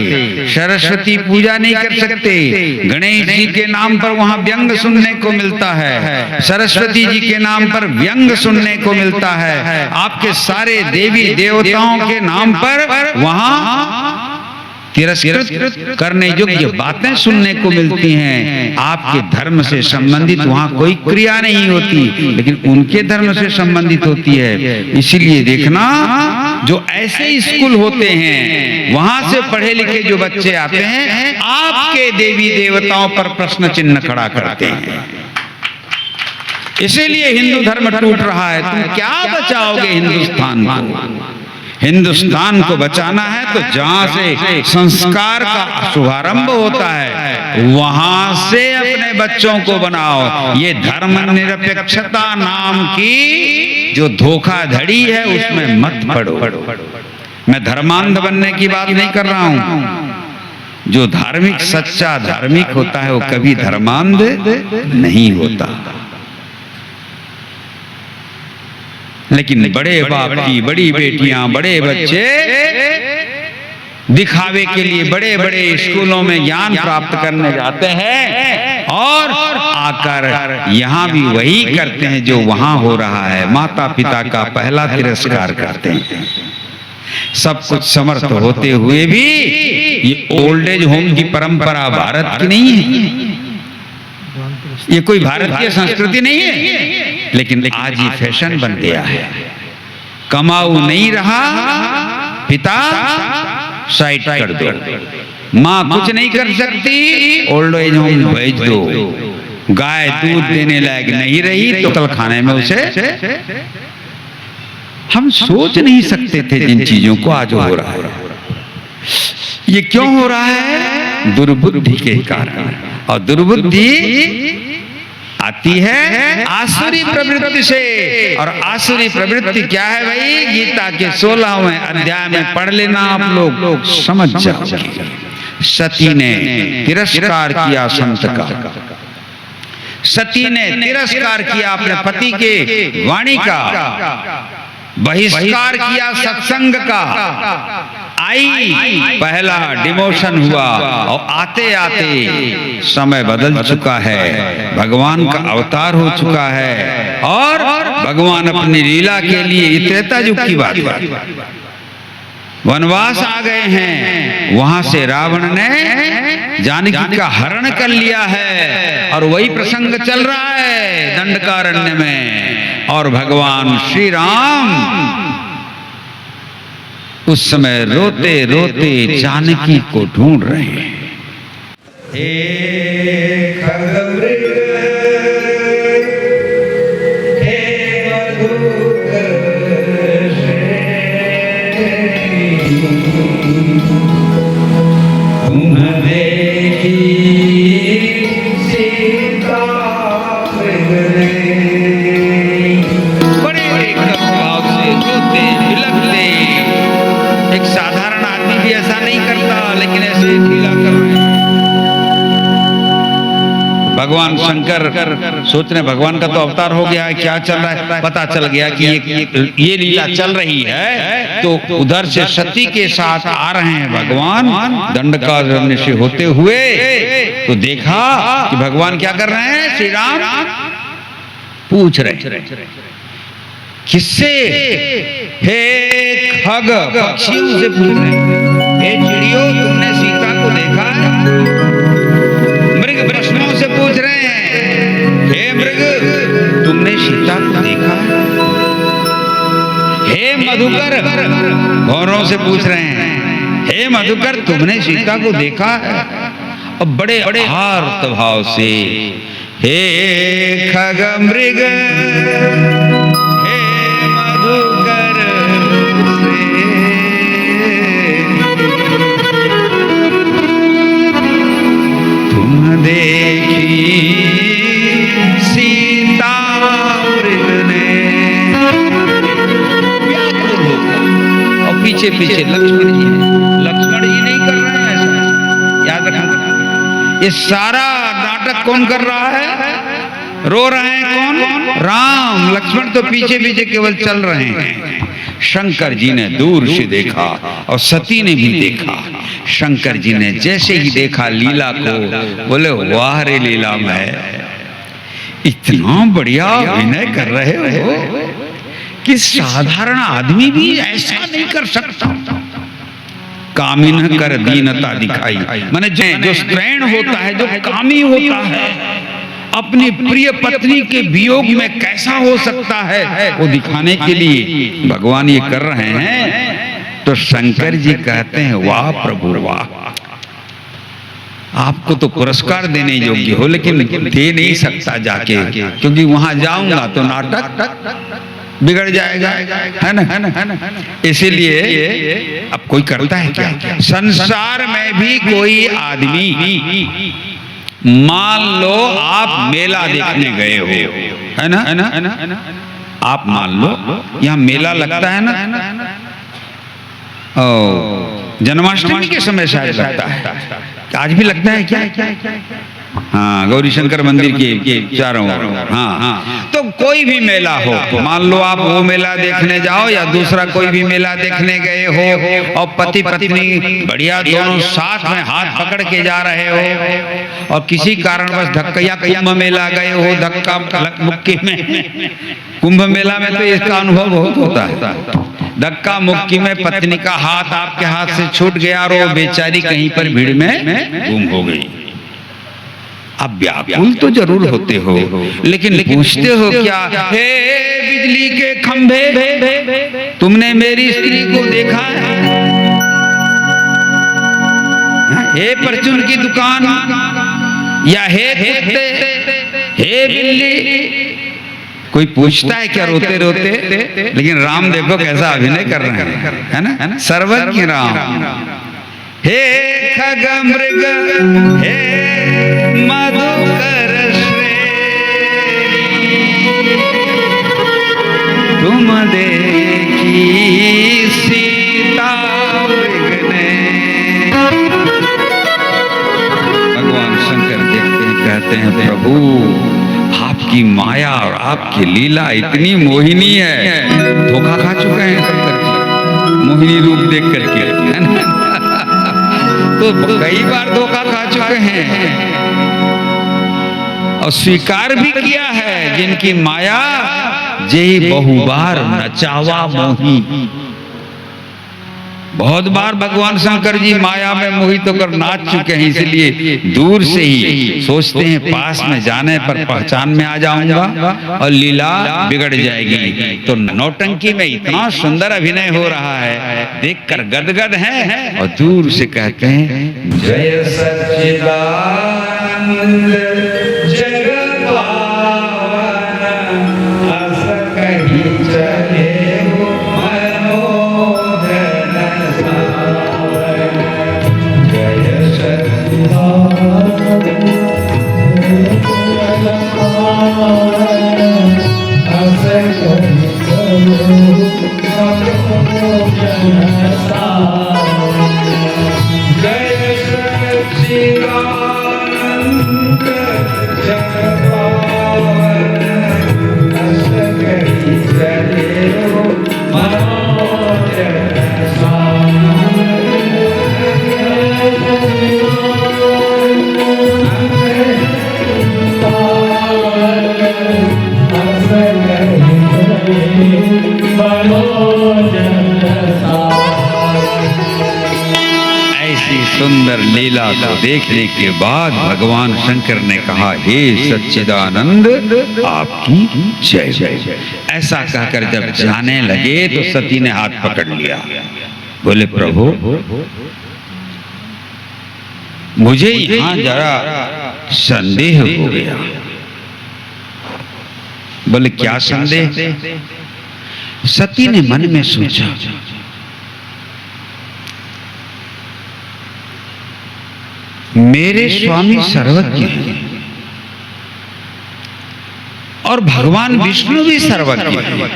सरस्वती पूजा नहीं कर सकते। गणेश जी के नाम पर वहां व्यंग सुनने को मिलता है, सरस्वती जी के नाम पर व्यंग सुनने को मिलता है, आपके सारे देवी देवताओं के नाम पर वहां तिरस्कृत करने योग्य बातें सुनने को मिलती हैं। आपके धर्म से संबंधित वहां कोई क्रिया नहीं होती, लेकिन उनके धर्म से संबंधित होती है। इसीलिए देखना, जो ऐसे स्कूल होते हैं वहां से पढ़े लिखे जो बच्चे आते हैं, आपके देवी देवताओं पर प्रश्न चिन्ह खड़ा करते हैं। इसीलिए हिंदू धर्म टूट रहा है। तुम क्या बचाओगे हिंदुस्तान को? हिंदुस्तान को बचाना है तो जहां से संस्कार का शुभारंभ होता है वहां से अपने बच्चों को बनाओ। ये धर्मनिरपेक्षता नाम की जो धोखाधड़ी है उसमें मत पड़ो। मैं धर्मांध बनने की बात नहीं कर रहा हूं। जो धार्मिक, सच्चा धार्मिक होता है वो कभी धर्मांध नहीं होता। लेकिन बड़े बाप की बड़ी बेटियां, बड़े बच्चे दिखावे के लिए बड़े बड़े स्कूलों में ज्ञान प्राप्त करने जाते हैं और आकर यहाँ भी वही करते हैं जो वहां हो रहा है। माता पिता का पहला तिरस्कार करते हैं। सब कुछ समर्थ होते हुए भी ये ओल्ड एज होम की परंपरा भारत की नहीं है, ये कोई भारतीय संस्कृति नहीं है। लेकिन आज ये फैशन बन गया है। कमाऊ नहीं रहा, पिता साइड कर दो, माँ कुछ नहीं कर सकती, ओल्ड एज होम भेज दो। गाय दूध देने लायक नहीं रही तो कल खाने में उसे, हम सोच नहीं सकते थे जिन चीजों को आज हो रहा है। ये क्यों हो रहा है? दुर्बुद्धि के कारण। और दुर्बुद्धि आती है आसुरी प्रवृत्ति से। और आसुरी प्रवृत्ति क्या है भाई? गीता के 16वें अध्याय में पढ़ लेना, आप लोग समझ जाओगे। सती ने तिरस्कार किया संत का, सती ने तिरस्कार किया अपने पति के वाणी का, बहिष्कार किया सत्संग का। आई पहला डिमोशन हुआ और आते आते समय बदल चुका है, भगवान का अवतार हो चुका है और भगवान अपनी लीला के लिए त्रेता युग की बात है, वनवास आ गए हैं। वहां से रावण ने जानकी का हरण कर लिया है और वही प्रसंग चल रहा है दंडकारण्य में। और भगवान श्री राम उस समय रोते रोते जानकी को ढूंढ रहे हैं। भगवान शंकर सोच रहे भगवान का तो अवतार हो गया है, क्या चल रहा है, पता चल गया कि ये लीला चल रही है। तो उधर से सती के साथ आ रहे हैं भगवान दंडकारण्य से होते हुए। तो देखा कि भगवान क्या कर रहे हैं, श्री राम पूछ रहे किससे, हे खग पक्षियों से पूछ रहे, हे चिड़ियों तुमने सीता को देखा है? मृग प्रश्नों से पूछ रहे हैं, हे मृग तुमने सीता को देखा है? हे मधुकर गौरों से पूछ रहे हैं, हे मधुकर तुमने सीता को देखा है? और बड़े आर्त भाव से, हे खग मृग हे मधुकर से तुम देखी सीता मृग ने। व्याकुल होकर और पीछे पीछे लक्ष्मण जी नहीं कर रहे हैं ऐसा, याद रखना। ये सारा नाटक कौन कर रहा है? रो रहे हैं कौन? राम। लक्ष्मण तो पीछे पीछे केवल चल रहे हैं। शंकर जी ने दूर से देखा और सती ने भी देखा। शंकर जी ने जैसे ही देखा लीला को, बोले वाह रे लीला में इतना बढ़िया अभिनय कर रहे हो कि साधारण आदमी भी ऐसा नहीं कर सकता। कामिन कर दीनता दिखाई, माने जो स्त्रैण होता है, जो कामी होता है, अपनी प्रिय पत्नी के वियोग में कैसा हो सकता है, वो दिखाने के लिए भगवान ये कर रहे हैं। तो शंकर जी कहते हैं वाह प्रभु वाह, आपको तो पुरस्कार देने योग्य हो, लेकिन दे नहीं सकता जाके, क्योंकि वहां जाऊंगा तो नाटक बिगड़ जाएगा, है ना। इसीलिए अब कोई करता है क्या? संसार में भी कोई आदमी, मान लो आप मेला देखने गए हो, है ना, आप मान लो यहाँ मेला लगता है ना, जन्माष्टमी के समय शायद लगता है, आज भी लगता है क्या? हाँ, गौरी शंकर मंदिर के चारों ओर। हाँ, तो कोई भी मेला हो, मान लो आप वो मेला देखने जाओ या दूसरा कोई भी मेला देखने गए हो, और पति पत्नी बढ़िया दोनों साथ में हाथ पकड़ के जा रहे हो, और किसी कारणवश धक्का, या कुंभ मेला गए हो, धक्का मुक्की में, कुंभ मेला में तो इसका अनुभव बहुत होता है। धक्का मुक्की में पत्नी का हाथ आपके हाथ से छूट गया और वो बेचारी कहीं पर भीड़ में गुम हो गई। अब व्याकुल तो जरूर होते हो, लेकिन पूछते हो क्या, हे बिजली के खंभे तुमने मेरी स्त्री को देखा है? हे परचून की दुकान, या हे कुत्ते, हे बिल्ली, कोई पूछता है क्या रोते रोते? लेकिन राम देखो कैसा अभिनय कर रहे हैं, है ना, सर्वज्ञ राम। हे खग मृग हे मधुकर श्रेणी तुम देखी सीता मृग ने। भगवान शंकर देखते हैं, कहते हैं प्रभु आपकी माया और आपकी लीला इतनी मोहिनी है। धोखा खा चुके हैं शंकर जी मोहिनी रूप देख करके, है ना, तो कई बार धोखा खा चुके हैं और स्वीकार भी किया है, जिनकी माया जेहि बहुबार नचावा मोही। बहुत बार भगवान शंकर जी माया में मोहित होकर नाच चुके हैं, इसलिए दूर से ही सोचते हैं पास में जाने पर पहचान में आ जाऊंगा और लीला बिगड़ जाएगी। तो नौटंकी में इतना सुंदर अभिनय हो रहा है, देखकर गदगद हैं और दूर से कहते हैं जय सच्चिदानंद जगत पावन अस कहीं चले जय सुंदर लीला को देखने के बाद भगवान शंकर ने कहा, हे सच्चिदानंद आपकी जय जय। ऐसा कहकर जब जाने लगे तो सती ने हाथ पकड़ लिया। बोले प्रभु मुझे यहां जरा संदेह हो गया। बोले क्या संदेह? सती ने मन में सोचा, मेरे स्वामी सर्वज्ञ हैं और भगवान विष्णु भी सर्वज्ञ हैं।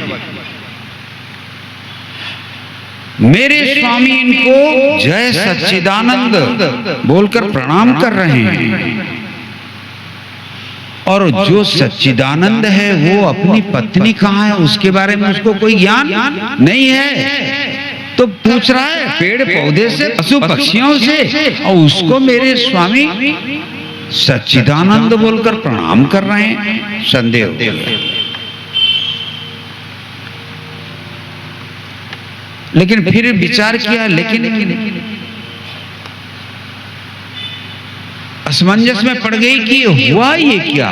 मेरे स्वामी इनको जय सच्चिदानंद बोलकर प्रणाम कर रहे हैं और जो सच्चिदानंद है वो अपनी पत्नी कहाँ है उसके बारे में उसको कोई ज्ञान नहीं है। तो पूछ रहा है पेड़ पौधे से, पशु पक्षियों से, और उसको मेरे स्वामी सच्चिदानंद बोलकर प्रणाम कर रहे हैं। संदेह हो गया। लेकिन फिर विचार किया, लेकिन असमंजस में पड़ गई कि हुआ ये क्या।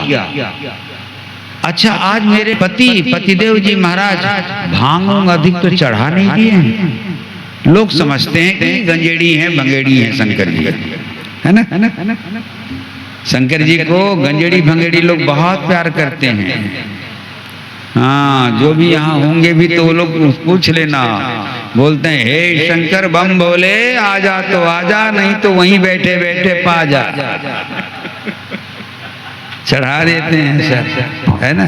अच्छा आज मेरे पतिदेव जी महाराज भांग अधिक तो चढ़ा नहीं दिए हैं। लोग समझते हैं कि गंजेड़ी हैं भंगेड़ी हैं शंकर जी, है ना। शंकर जी को गंजेड़ी भंगेड़ी लोग बहुत प्यार करते हैं। हाँ जो भी यहाँ होंगे भी तो वो लोग पूछ लेना, बोलते हैं हे शंकर बम बोले आजा तो आजा, नहीं तो वहीं बैठे बैठे पा जा। चढ़ा देते हैं सर, है ना।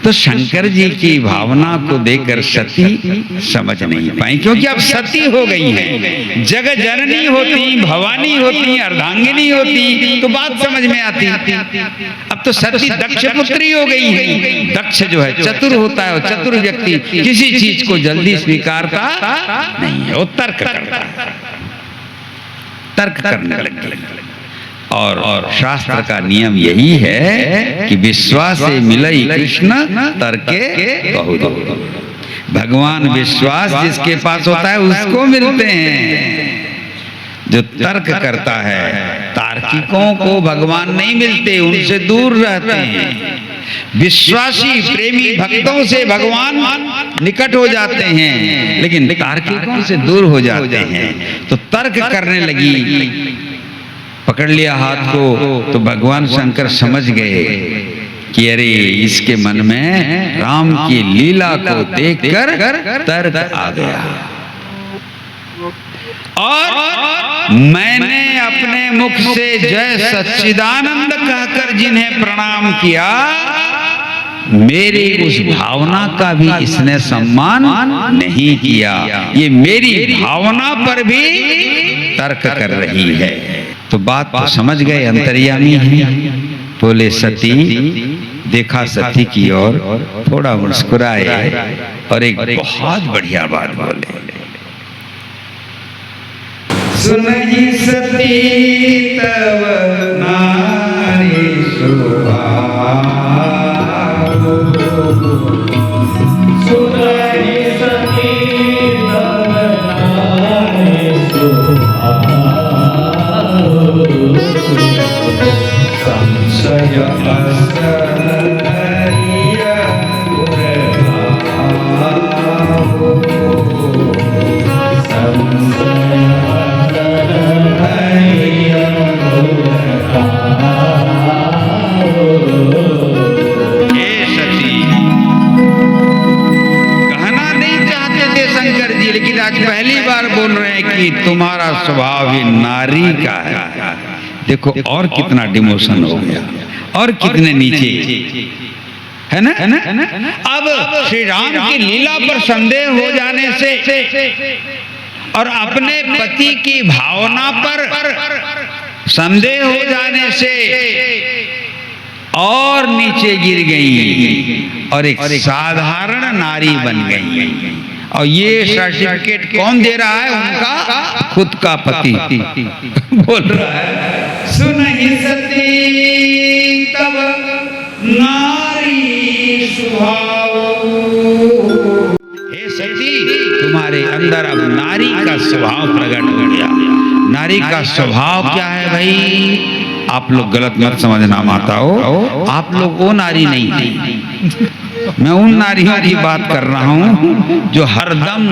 तो शंकर जी की भावना को देखकर सती समझ नहीं पाई, क्योंकि अब सती हो गई हैं। जगत जननी होती, भवानी होती, अर्धांगिनी होती तो बात समझ में आती। अब तो सती दक्ष पुत्री हो गई है। दक्ष जो है चतुर होता है, और चतुर व्यक्ति किसी चीज को जल्दी स्वीकारता नहीं है, वो तर्क करता है, तर्क करने लगता। और शास्त्र का नियम यही है कि विश्वास से मिलई कृष्ण तर्के बहुत। भगवान विश्वास जिसके पास होता है उसको मिलते हैं। जो तर्क करता है तार्किकों को भगवान नहीं मिलते, उनसे दूर रहते हैं। विश्वासी प्रेमी भक्तों से भगवान निकट हो जाते हैं, लेकिन तार्किकों से दूर हो जाते हैं। तो तर्क करने लगी, पकड़ लिया हाथ को, तो भगवान शंकर समझ गए कि अरे इसके मन में राम की लीला को देखकर तर्क आ गया। और मैंने अपने मुख से जय सच्चिदानंद कहकर जिन्हें प्रणाम किया, मेरी उस भावना का भी इसने सम्मान नहीं किया। ये मेरी भावना पर भी तर्क कर रही है। तो बात तो समझ गए, अंतर्यामी है। बोले सती, देखा सती की ओर, थोड़ा मुस्कुराए और एक बहुत बढ़िया बात बोले, सुनहि सती तव नारी शोभा, सुनहि सती तव नारी शोभा, संशय पहली बार बोल रहे हैं कि तुम्हारा स्वभाव ही नारी का है। देखो और कितना डिमोशन हो गया, और कितने नीचे, है ना। अब श्री राम की लीला पर संदेह हो जाने से और अपने पति की भावना पर संदेह हो जाने से और नीचे गिर गई और एक साधारण नारी बन गई। और ये सर्टिफिकेट कौन दे रहा है? उनका खुद का पति बोल रहा है, सुनहि सती तब नारी स्वभाव। हे सती, तुम्हारे अंदर अब नारी का स्वभाव प्रकट हो गया। नारी का स्वभाव क्या है भाई? आप लोग गलत मत समझना माताओं, आप लोग वो नारी नहीं थी। मैं उन नारियों की बात कर रहा हूं जो हरदम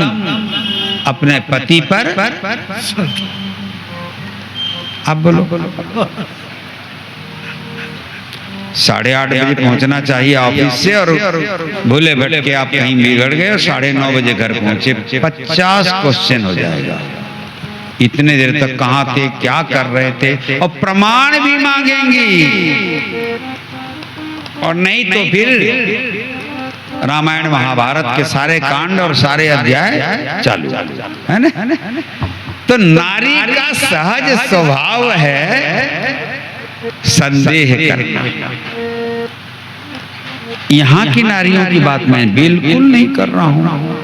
अपने पति पर आप बोलो 8:30 बजे पहुंचना चाहिए ऑफिस से और भूले भटके आप कहीं बिगड़ गए और 9:30 बजे घर पहुंचे, 50 क्वेश्चन हो जाएगा। इतने देर तक कहाँ थे, क्या कर रहे थे, और प्रमाण भी मांगेंगी। और नहीं तो फिर रामायण महाभारत के सारे कांड और सारे अध्याय चालू है ना। तो नारी का सहज स्वभाव है संदेह करना। यहाँ की नारियों की बात मैं बिल्कुल नहीं कर रहा हूं।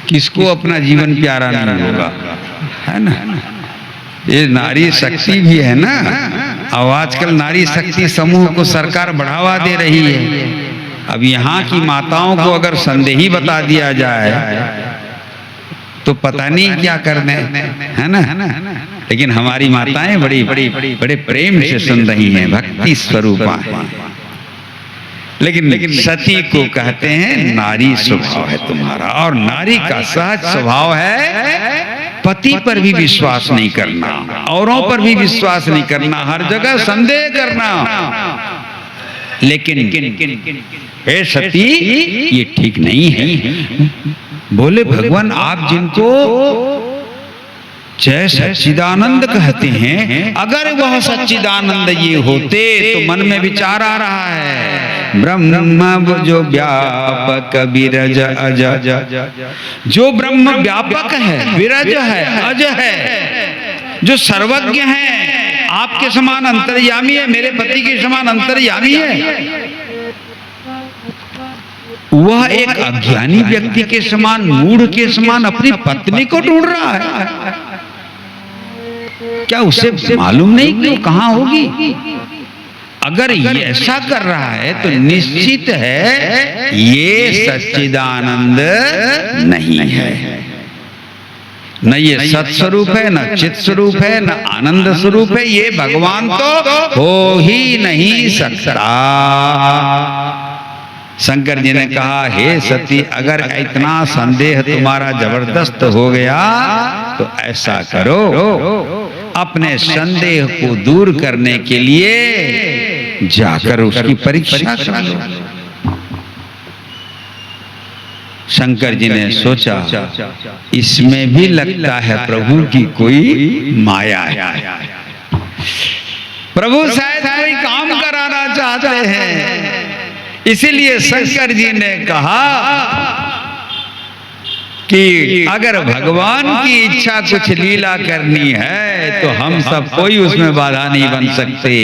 किसको अपना जीवन प्यारा नहीं होगा, है ना। ये नारी शक्ति भी है ना। और आजकल नारी शक्ति समूह को सरकार बढ़ावा दे रही है। अब यहाँ की माताओं को अगर संदेही बता दिया जाए तो पता नहीं क्या करने, है ना। लेकिन हमारी माताएं बड़े प्रेम से सुन रही हैं, भक्ति स्वरूपा है। लेकिन सती को कहते हैं नारी स्वभाव है तुम्हारा। और नारी का सहज स्वभाव है पति पर भी विश्वास नहीं करना, औरों पर भी विश्वास नहीं करना, हर जगह संदेह करना। लेकिन हे सती, ये ठीक नहीं है। बोले भगवान, आप जिनको जय सच्चिदानंद कहते हैं, अगर वह सच्चिदानंद ये होते तो मन में विचार आ रहा है, ब्रह्म जो व्यापक विरज अज, जो ब्रह्म व्यापक है, विरज है, अज है, जो सर्वज्ञ है, आपके समान अंतर्यामी है, मेरे पति के समान अंतर्यामी है, वह एक अज्ञानी व्यक्ति के समान, मूढ़ के समान अपनी पत्नी को ढूंढ रहा है। क्या उसे मालूम नहीं कि वो कहां होगी? अगर ये ऐसा कर रहा है तो निश्चित है ये सच्चिदानंद नहीं है। न ये सत्स्वरूप है, न चित स्वरूप है, न आनंद स्वरूप है। ये भगवान तो हो ही नहीं सकता। शंकर जी ने कहा, हे सती, अगर इतना संदेह तुम्हारा जबरदस्त हो गया तो ऐसा करो, अपने संदेह को दूर करने के लिए जाकर उसकी परीक्षा कर लो। शंकर जी ने सोचा, इसमें भी लगता है प्रभु की कोई माया है। प्रभु शायद कोई काम कराना चाहते हैं। इसीलिए शंकर जी ने कहा कि अगर भगवान की इच्छा कुछ लीला करनी है तो हम सब कोई उसमें बाधा नहीं बन सकते।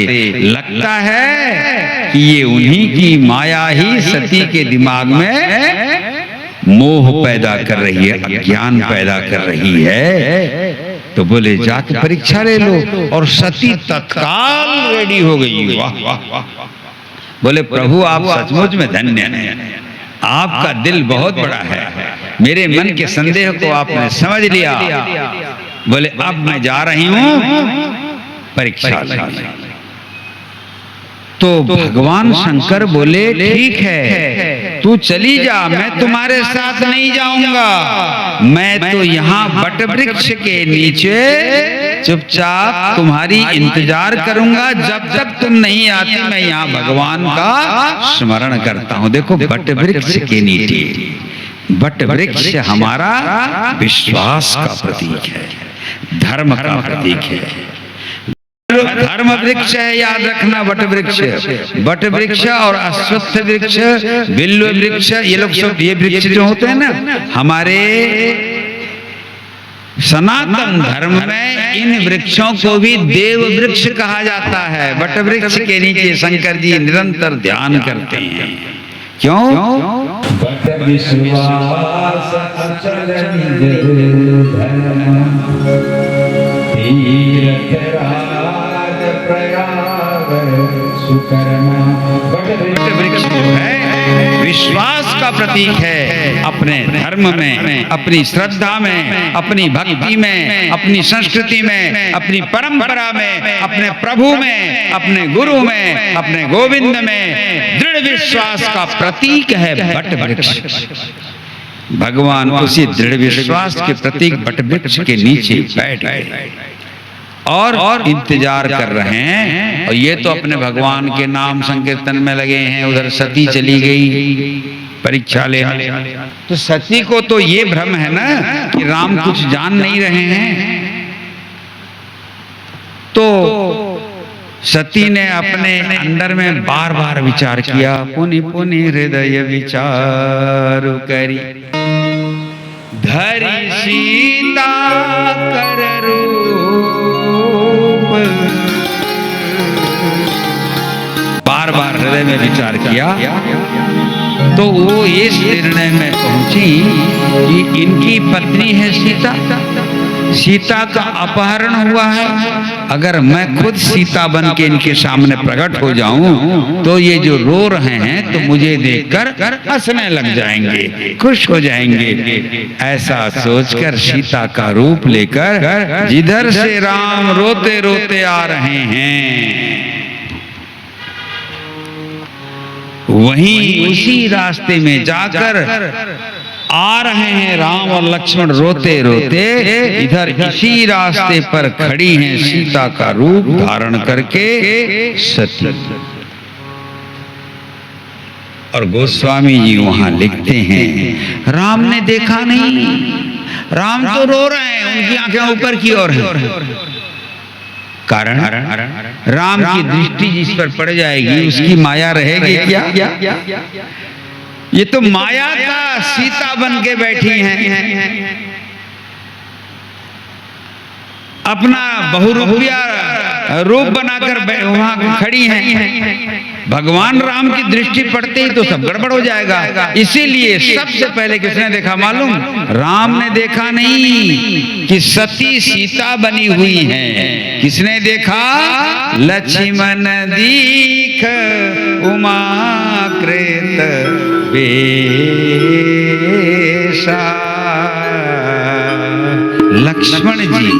लगता है कि ये उन्हीं की माया ही सती के दिमाग में मोह पैदा कर रही है, अज्ञान पैदा कर रही है। तो बोले जाके परीक्षा ले लो। और सती तत्काल रेडी हो गई। वाह वाह वाह। बोले प्रभु, आप सचमुच में धन्य हैं, आपका दिल बहुत बड़ा है, मेरे मन के संदेह को आपने समझ लिया। बोले अब मैं जा रही हूं परीक्षा लेने। तो भगवान शंकर बोले ठीक है, तू चली जा, मैं तुम्हारे साथ नहीं जाऊंगा। मैं तो यहाँ बट वृक्ष के नीचे चुपचाप तुम्हारी इंतजार करूंगा। जब तक तुम नहीं आती मैं यहाँ भगवान का स्मरण करता हूँ। देखो, बट वृक्ष के नीचे, बट वृक्ष हमारा विश्वास का प्रतीक है, धर्म का प्रतीक है। धर्म वृक्ष है, याद रखना। बट वृक्ष और अश्वत्थ वृक्ष, बिल्व वृक्ष, ये लोग सब, ये वृक्ष जो होते हैं ना, हमारे सनातन धर्म में इन वृक्षों को भी देव वृक्ष कहा जाता है। वट वृक्ष के नीचे शंकर जी निरंतर ध्यान करते हैं। क्यों? बट विश्वास अचल निज धर्म, तीरथ राज प्रयाग सुकर्मा। वट वृक्ष जो है विश्वास का प्रतीक है, अपने धर्म में, अपनी श्रद्धा में, अपनी भक्ति में, अपनी संस्कृति में, अपनी परंपरा में, अपने प्रभु में, अपने गुरु में, अपने गोविंद में दृढ़ विश्वास का प्रतीक है वट वृक्ष। भगवान उसी दृढ़ विश्वास के प्रतीक वट वृक्ष के नीचे बैठ गए और इंतजार कर रहे हैं। और ये तो अपने भगवान के नाम संकीर्तन में लगे हैं। उधर सती चली गई परीक्षा ले। तो सती को तो ये भ्रम है ना कि राम कुछ जान नहीं रहे हैं। तो सती ने अपने अंदर में बार बार विचार किया, पुनि पुनि हृदय विचार करी, धरी सीता कर बार बार हृदय में विचार किया तो वो इस निर्णय में पहुंची कि इनकी पत्नी है सीता, सीता का अपहरण हुआ है। अगर मैं खुद सीता बन के इनके सामने प्रकट हो जाऊं तो ये जो रो रहे हैं तो मुझे देखकर हंसने लग जाएंगे, खुश हो जाएंगे। ऐसा सोचकर सीता का रूप लेकर जिधर से राम रोते रोते आ रहे हैं वहीं उसी रास्ते में जाकर आ रहे हैं राम और लक्ष्मण रोते रोते। इधर इसी रास्ते पर खड़ी हैं सीता का रूप धारण करके सती। और गोस्वामी जी वहां लिखते हैं, राम ने देखा नहीं, राम तो रो रहे हैं, उनकी आंखें ऊपर की ओर हैं। कारण राम की दृष्टि जिस पर पड़ जाएगी उसकी माया रहेगी क्या? ये तो माया का सीता बन के बैठी हैं, अपना बहुरूपिया रूप बनाकर वहां खड़ी हैं। भगवान राम की दृष्टि पड़ते ही तो सब गड़बड़ हो जाएगा। इसीलिए सबसे पहले किसने देखा मालूम? राम ने देखा नहीं कि सती सीता बनी हुई है। किसने देखा? लक्ष्मण दीख उमा कृत बेशा। लक्ष्मण जी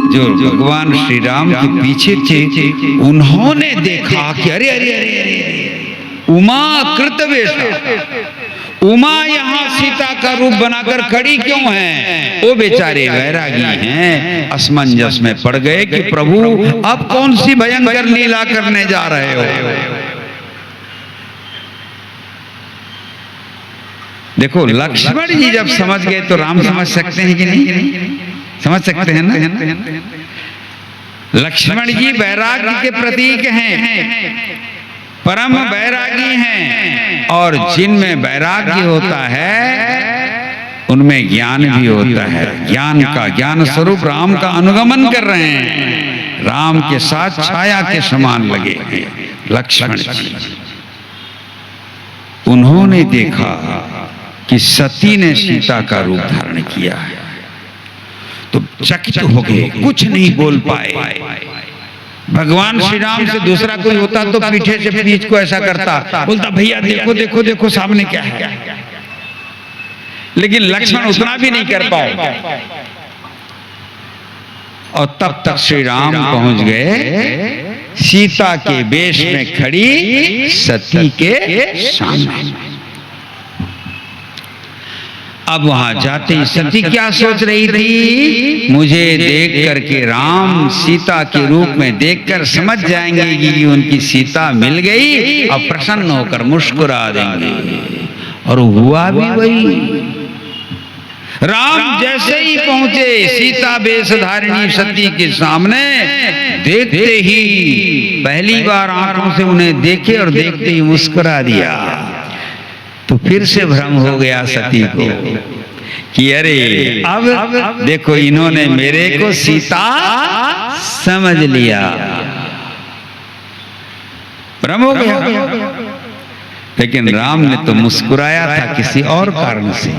जो भगवान श्री राम के पीछे थे उन्होंने देखा कि अरे अरे अरे उमा कृतवेशा, उमा यहाँ सीता का रूप बनाकर खड़ी क्यों है? वो बेचारे वैरागी हैं, असमंजस में पड़ गए कि प्रभु अब कौन सी भयंकर लीला करने जा रहे हो। देखो लक्ष्मण जी जब समझ गए तो राम समझ सकते हैं कि नहीं? समझ सकते हैं ना? लक्ष्मण जी वैराग्य के प्रतीक हैं, परम वैरागी हैं। और जिनमें वैराग्य होता है उनमें ज्ञान भी होता है। ज्ञान का ज्ञान स्वरूप राम का अनुगमन कर रहे हैं, राम के साथ छाया के समान लगे हैं लक्ष्मण जी। उन्होंने देखा कि सती ने सीता का रूप धारण किया है तो चकित हो गए, कुछ नहीं बोल पाए। भगवान श्री राम से दूसरा कोई होता तो पीछे से पीछ को ऐसा करता, बोलता भैया देखो देखो देखो सामने क्या है। लेकिन लक्ष्मण उतना भी नहीं कर पाए। और तब तक श्री राम पहुंच गए सीता के वेश में खड़ी सती के सामने। अब वहां जाते ही सती क्या सोच रही थी? मुझे देख करके राम सीता के रूप में देखकर समझ जाएंगे कि उनकी सीता मिल गई, अब प्रसन्न होकर मुस्कुरा देंगे। और हुआ भी वही। राम जैसे ही पहुंचे सीता वेशधारिणी सती के सामने, देखते ही पहली बार आंखों से उन्हें देखे और देखते ही मुस्कुरा दिया। तो फिर से भ्रम हो गया सती को कि अरे अब देखो इन्होंने मेरे को सीता समझ लिया, भ्रम हो गया। लेकिन राम ने तो मुस्कुराया था किसी और कारण से।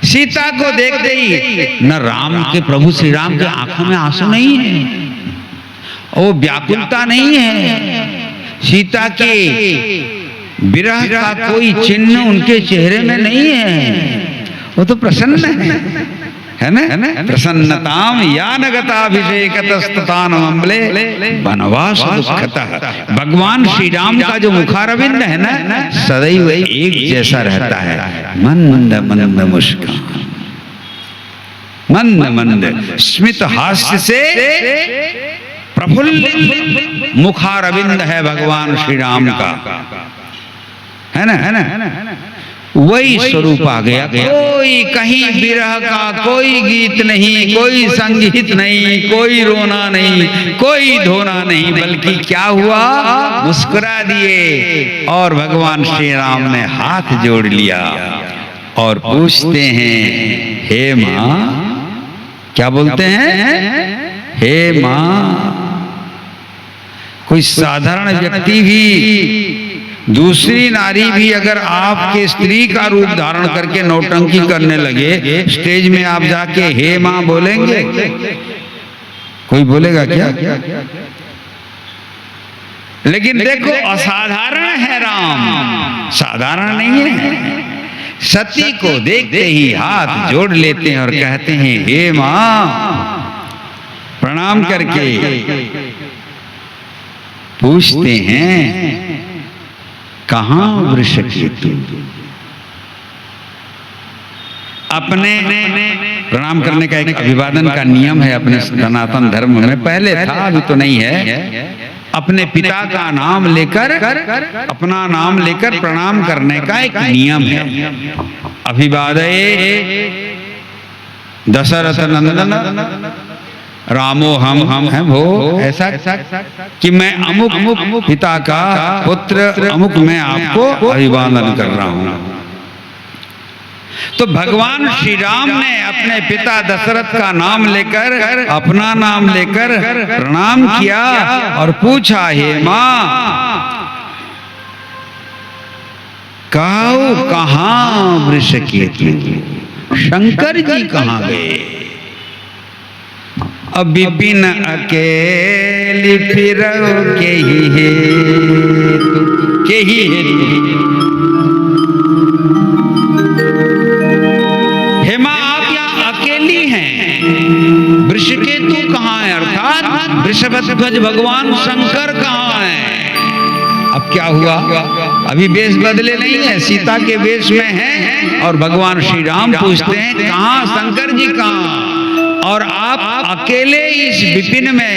सीता को देखते ही न राम के प्रभु श्री राम के आंखों में आंसू नहीं है, वो व्याकुलता नहीं है, सीता के विरह का कोई चिन्ह उनके चेहरे में नहीं है, वो तो प्रसन्न है ना? प्रसन्नताम यानगताभिषेकतस्ततान अम्ले वनवास दुःखतः। भगवान श्री राम का जो मुखारविंद है ना, सदैव एक जैसा रहता है, मंद मंद मुस्कान, मंद मंद स्मित हास्य से प्रफुल्लित मुखारविंद है भगवान श्री राम का, है ना? वही स्वरूप आ गया। कोई कहीं विरह का कोई गीत नहीं, कोई संगीत नहीं, कोई रोना नहीं, कोई धोना नहीं, बल्कि क्या हुआ, मुस्कुरा दिए। और भगवान श्री राम ने हाथ जोड़ लिया और पूछते हैं, हे माँ, क्या बोलते हैं, हे माँ। कोई साधारण व्यक्ति भी, दूसरी नारी भी अगर आपके स्त्री का रूप धारण करके नौटंकी करने लगे, स्टेज में आप जाके हे मां बोलेंगे? कोई बोलेगा क्या? लेकिन देखो असाधारण है राम, साधारण नहीं है। सती को देखते ही हाथ जोड़ लेते हैं और कहते हैं, हे मां। प्रणाम करके पूछते हैं, कहां वृषकेतु? अपने प्रणाम करने का एक अभिवादन का नियम है अपने सनातन धर्म में, पहले था अभी तो नहीं है। अपने पिता का नाम लेकर, अपना नाम लेकर प्रणाम करने का एक नियम है। अभिवादये दशरथ नंदन रामो हम है वो, ऐसा कि मैं अमुक पिता का पुत्र अमुक मैं आपको अभिवादन कर रहा हूं। तो भगवान श्री राम ने अपने पिता दशरथ का नाम लेकर, अपना नाम लेकर प्रणाम किया और पूछा, हे मां, कहो कहां वृषकेतु? शंकर जी कहां गए? अब विपिन अकेली फिरो के ही हेतु। हेमा आप यहाँ अकेली हैं, वृषकेतु कहाँ है? अर्थात वृषभध्वज भगवान शंकर कहाँ है? अब क्या हुआ, अभी वेश बदले नहीं है, सीता के वेश में हैं और भगवान श्री राम पूछते हैं, कहाँ शंकर जी कहाँ? और आप अकेले इस विपिन में,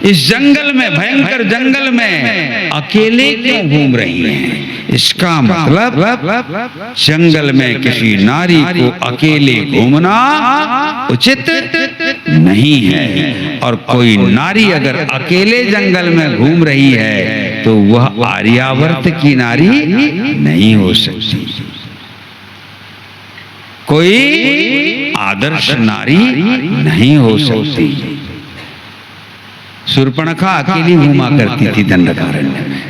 इस जंगल में, भयंकर जंगल में अकेले क्यों घूम रही हैं? इसका मतलब जंगल में किसी नारी को अकेले घूमना उचित नहीं है। और कोई नारी अगर अकेले जंगल में घूम रही है तो वह आर्यावर्त की नारी नहीं हो सकती, कोई आदर्श नारी नहीं हो सकती। शूर्पणखा अकेली घूमा करती थी दंडकारण्य में,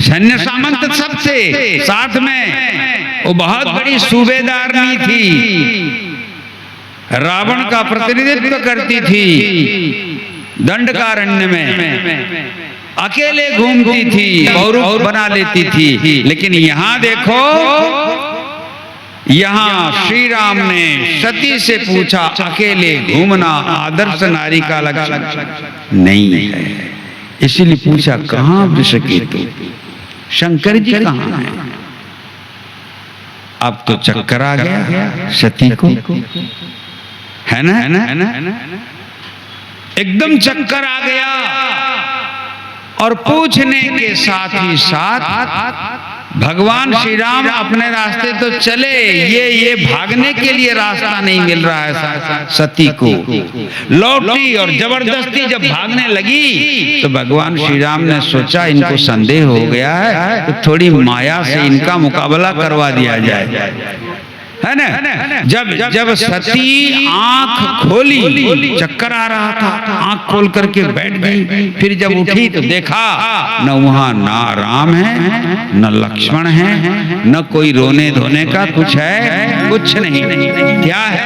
सैन्य सामंत सब थे साथ में, वो बहुत बड़ी सूबेदारनी थी, रावण का प्रतिनिधित्व करती थी दंडकारण्य में, अकेले घूमती थी, पौरुष बना लेती थी। लेकिन यहाँ देखो, यहाँ श्री राम ने सती से पूछा, अकेले घूमना आदर्श नारी का लक्षण नहीं है, इसलिए पूछा कहाँ वृषकेतु? शंकर जी कहाँ हैं? अब तो चक्कर आ गया सती को, है ना? एकदम चक्कर आ गया और पूछने के साथ ही साथ भगवान श्री राम अपने रास्ते तो चले, ये भागने के लिए रास्ता नहीं मिल रहा है सती को। लौटी और जबरदस्ती जब भागने लगी तो भगवान श्री राम ने सोचा इनको संदेह हो गया है तो थोड़ी माया से इनका मुकाबला करवा दिया जाए, है ना। जब सती आंख खोली, चक्कर आ रहा था, आंख खोल करके बैठ गई। फिर जब उठी तो देखा न वहां ना राम है न लक्ष्मण है, न कोई रोने धोने का कुछ है, कुछ नहीं। क्या है?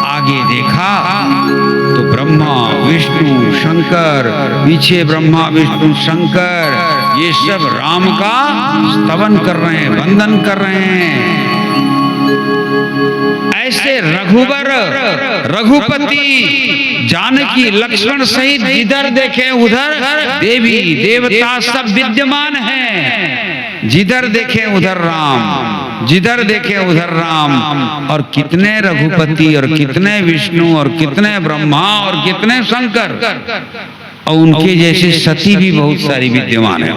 आगे देखा तो ब्रह्मा विष्णु शंकर, पीछे ब्रह्मा विष्णु शंकर ये सब राम का स्तवन कर रहे हैं, वंदन कर रहे हैं। ऐसे रघुवर, रघुपति, जानकी, लक्ष्मण सहित जिधर देखे उधर देवी देवता सब विद्यमान हैं। जिधर देखे उधर राम, जिधर देखे उधर राम। और कितने रघुपति और कितने विष्णु और कितने ब्रह्मा और कितने शंकर, और उनके जैसे सती भी बहुत सारी विद्यमान है।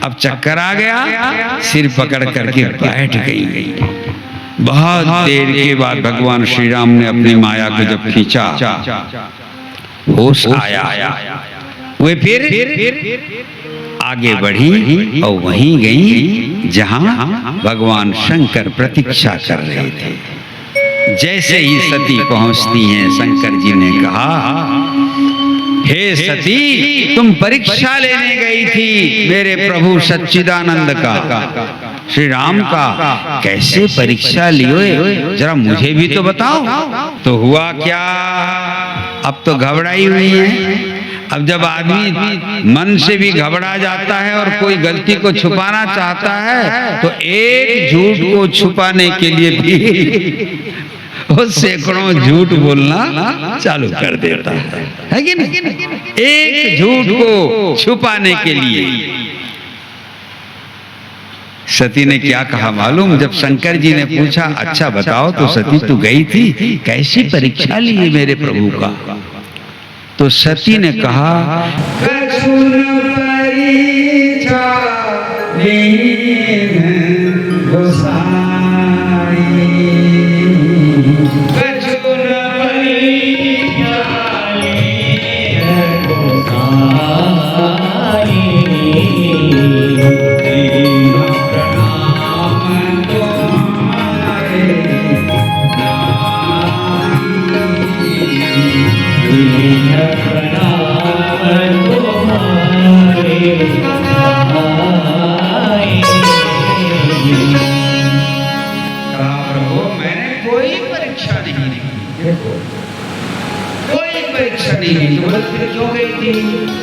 अब चक्कर आ गया, सिर पकड़ करके बैठ गई। बहुत देर के बाद भगवान श्री राम ने अपनी माया को जब खींचा, होश आया, वे फिर आगे बढ़ी और वहीं गई जहां भगवान शंकर प्रतीक्षा कर रहे थे। जैसे ही सती पहुंचती हैं, शंकर जी ने कहा, हे सती, तुम परीक्षा लेने गई थी मेरे प्रभु सच्चिदानंद का, श्री राम का। कैसे परीक्षा लियो, जरा मुझे भी तो बताओ। तो हुआ क्या? अब तो घबराई हुई है। अब जब आदमी मन से भी घबरा जाता है और कोई गलती को छुपाना चाहता है तो एक झूठ को छुपाने के लिए भी वो सैकड़ों झूठ बोलना चालू कर देता है कि नहीं? एक झूठ को छुपाने के लिए सती ने क्या कहा मालूम? जब शंकर जी ने पूछा, अच्छा बताओ तो सती तू गई थी, कैसी परीक्षा ली है मेरे प्रभु का? तो सती ने कहा,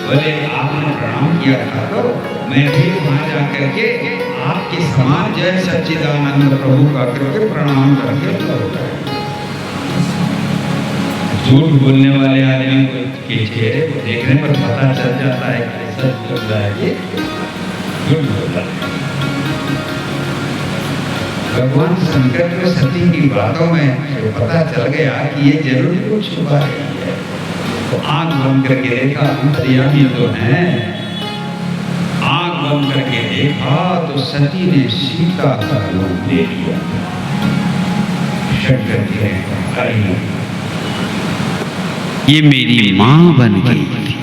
बोले आपने प्रणाम किया था तो मैं भी वहां जाकर के आपके समान जय सच्चिदानंद प्रभु का करके प्रणाम करके लौटा। झूठ बोलने वाले आदमी के चेहरे को देखने पर पता चल जाता है कि सच बोल रहा है कि झूठ बोल रहा है। भगवान शंकर को सती की बातों में पता चल गया कि ये जरूर कुछ छुपा रही है। तो आंख बंद करके देखा, अंतर्यामी तो है। आंख बंद करके देखा तो सती ने सीता का रूप ले लिया। शंकर जी ने कहा, ये मेरी मां बन गई थी।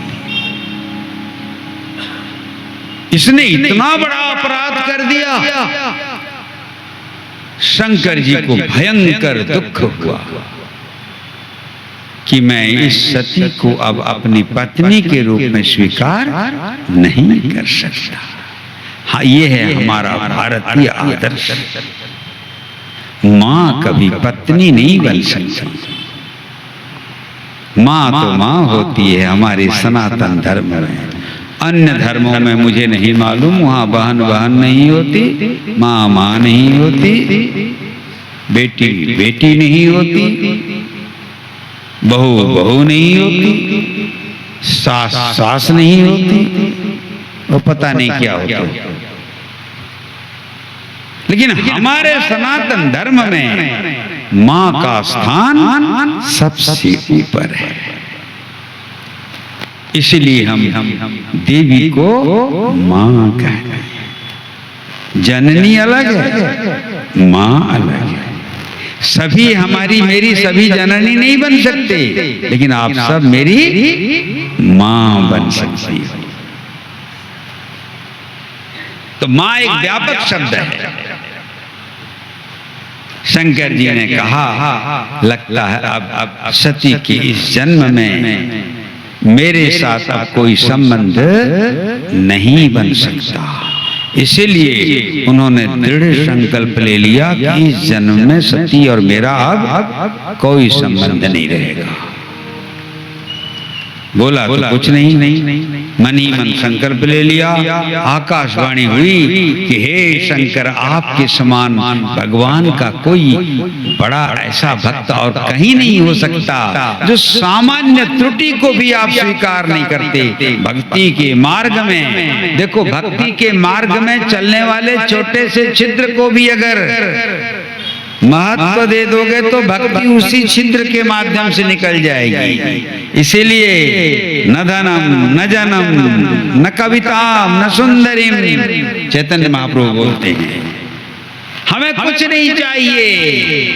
इसने इतना बड़ा अपराध कर दिया। शंकर जी को भयंकर दुख हुआ कि मैं इस सती को अब अपनी पत्नी के रूप में स्वीकार नहीं कर सकता। हाँ, ये है हमारा भारतीय आदर्श। मां कभी पत्नी नहीं बन सकती। मां तो मां होती है हमारे सनातन धर्म में। अन्य धर्मों में मुझे नहीं मालूम, वहां बहन बहन नहीं होती, मां मां नहीं होती, बेटी बेटी नहीं होती, बहू बहू नहीं होती, सास सास नहीं होती, वो पता नहीं क्या होता। लेकिन हमारे सनातन धर्म में मां का स्थान सबसे ऊपर है। इसलिए हम देवी को मां कहते हैं। जननी अलग है, माँ अलग है। सभी हमारी मेरी सभी जननी नहीं बन सकते, लेकिन आप सब मेरी माँ बन सकती हो। तो माँ एक व्यापक शब्द है। शंकर जी ने कहा लगता है अब सती के इस जन्म में मेरे साथ अब कोई संबंध नहीं बन सकता। इसीलिए उन्होंने दृढ़ संकल्प ले लिया कि इस जन्म में सती और मेरा अब कोई संबंध नहीं रहेगा। बोला तो कुछ नहीं, मन ही मन संकल्प ले लिया। आकाशवाणी हुई कि हे शंकर, आपके समान भगवान का कोई बड़ा ऐसा भक्त और कहीं नहीं हो सकता जो सामान्य त्रुटि को भी आप स्वीकार नहीं करते। भक्ति के मार्ग में देखो, भक्ति के मार्ग में चलने वाले छोटे से छिद्र को भी अगर महत्व दे दोगे तो भक्ति उसी छिद्र के माध्यम से निकल जाएगी। इसीलिए न धनम न जनम न कविताम न सुंदरीम, चैतन्य महाप्रभु बोलते हैं हमें कुछ नहीं चाहिए।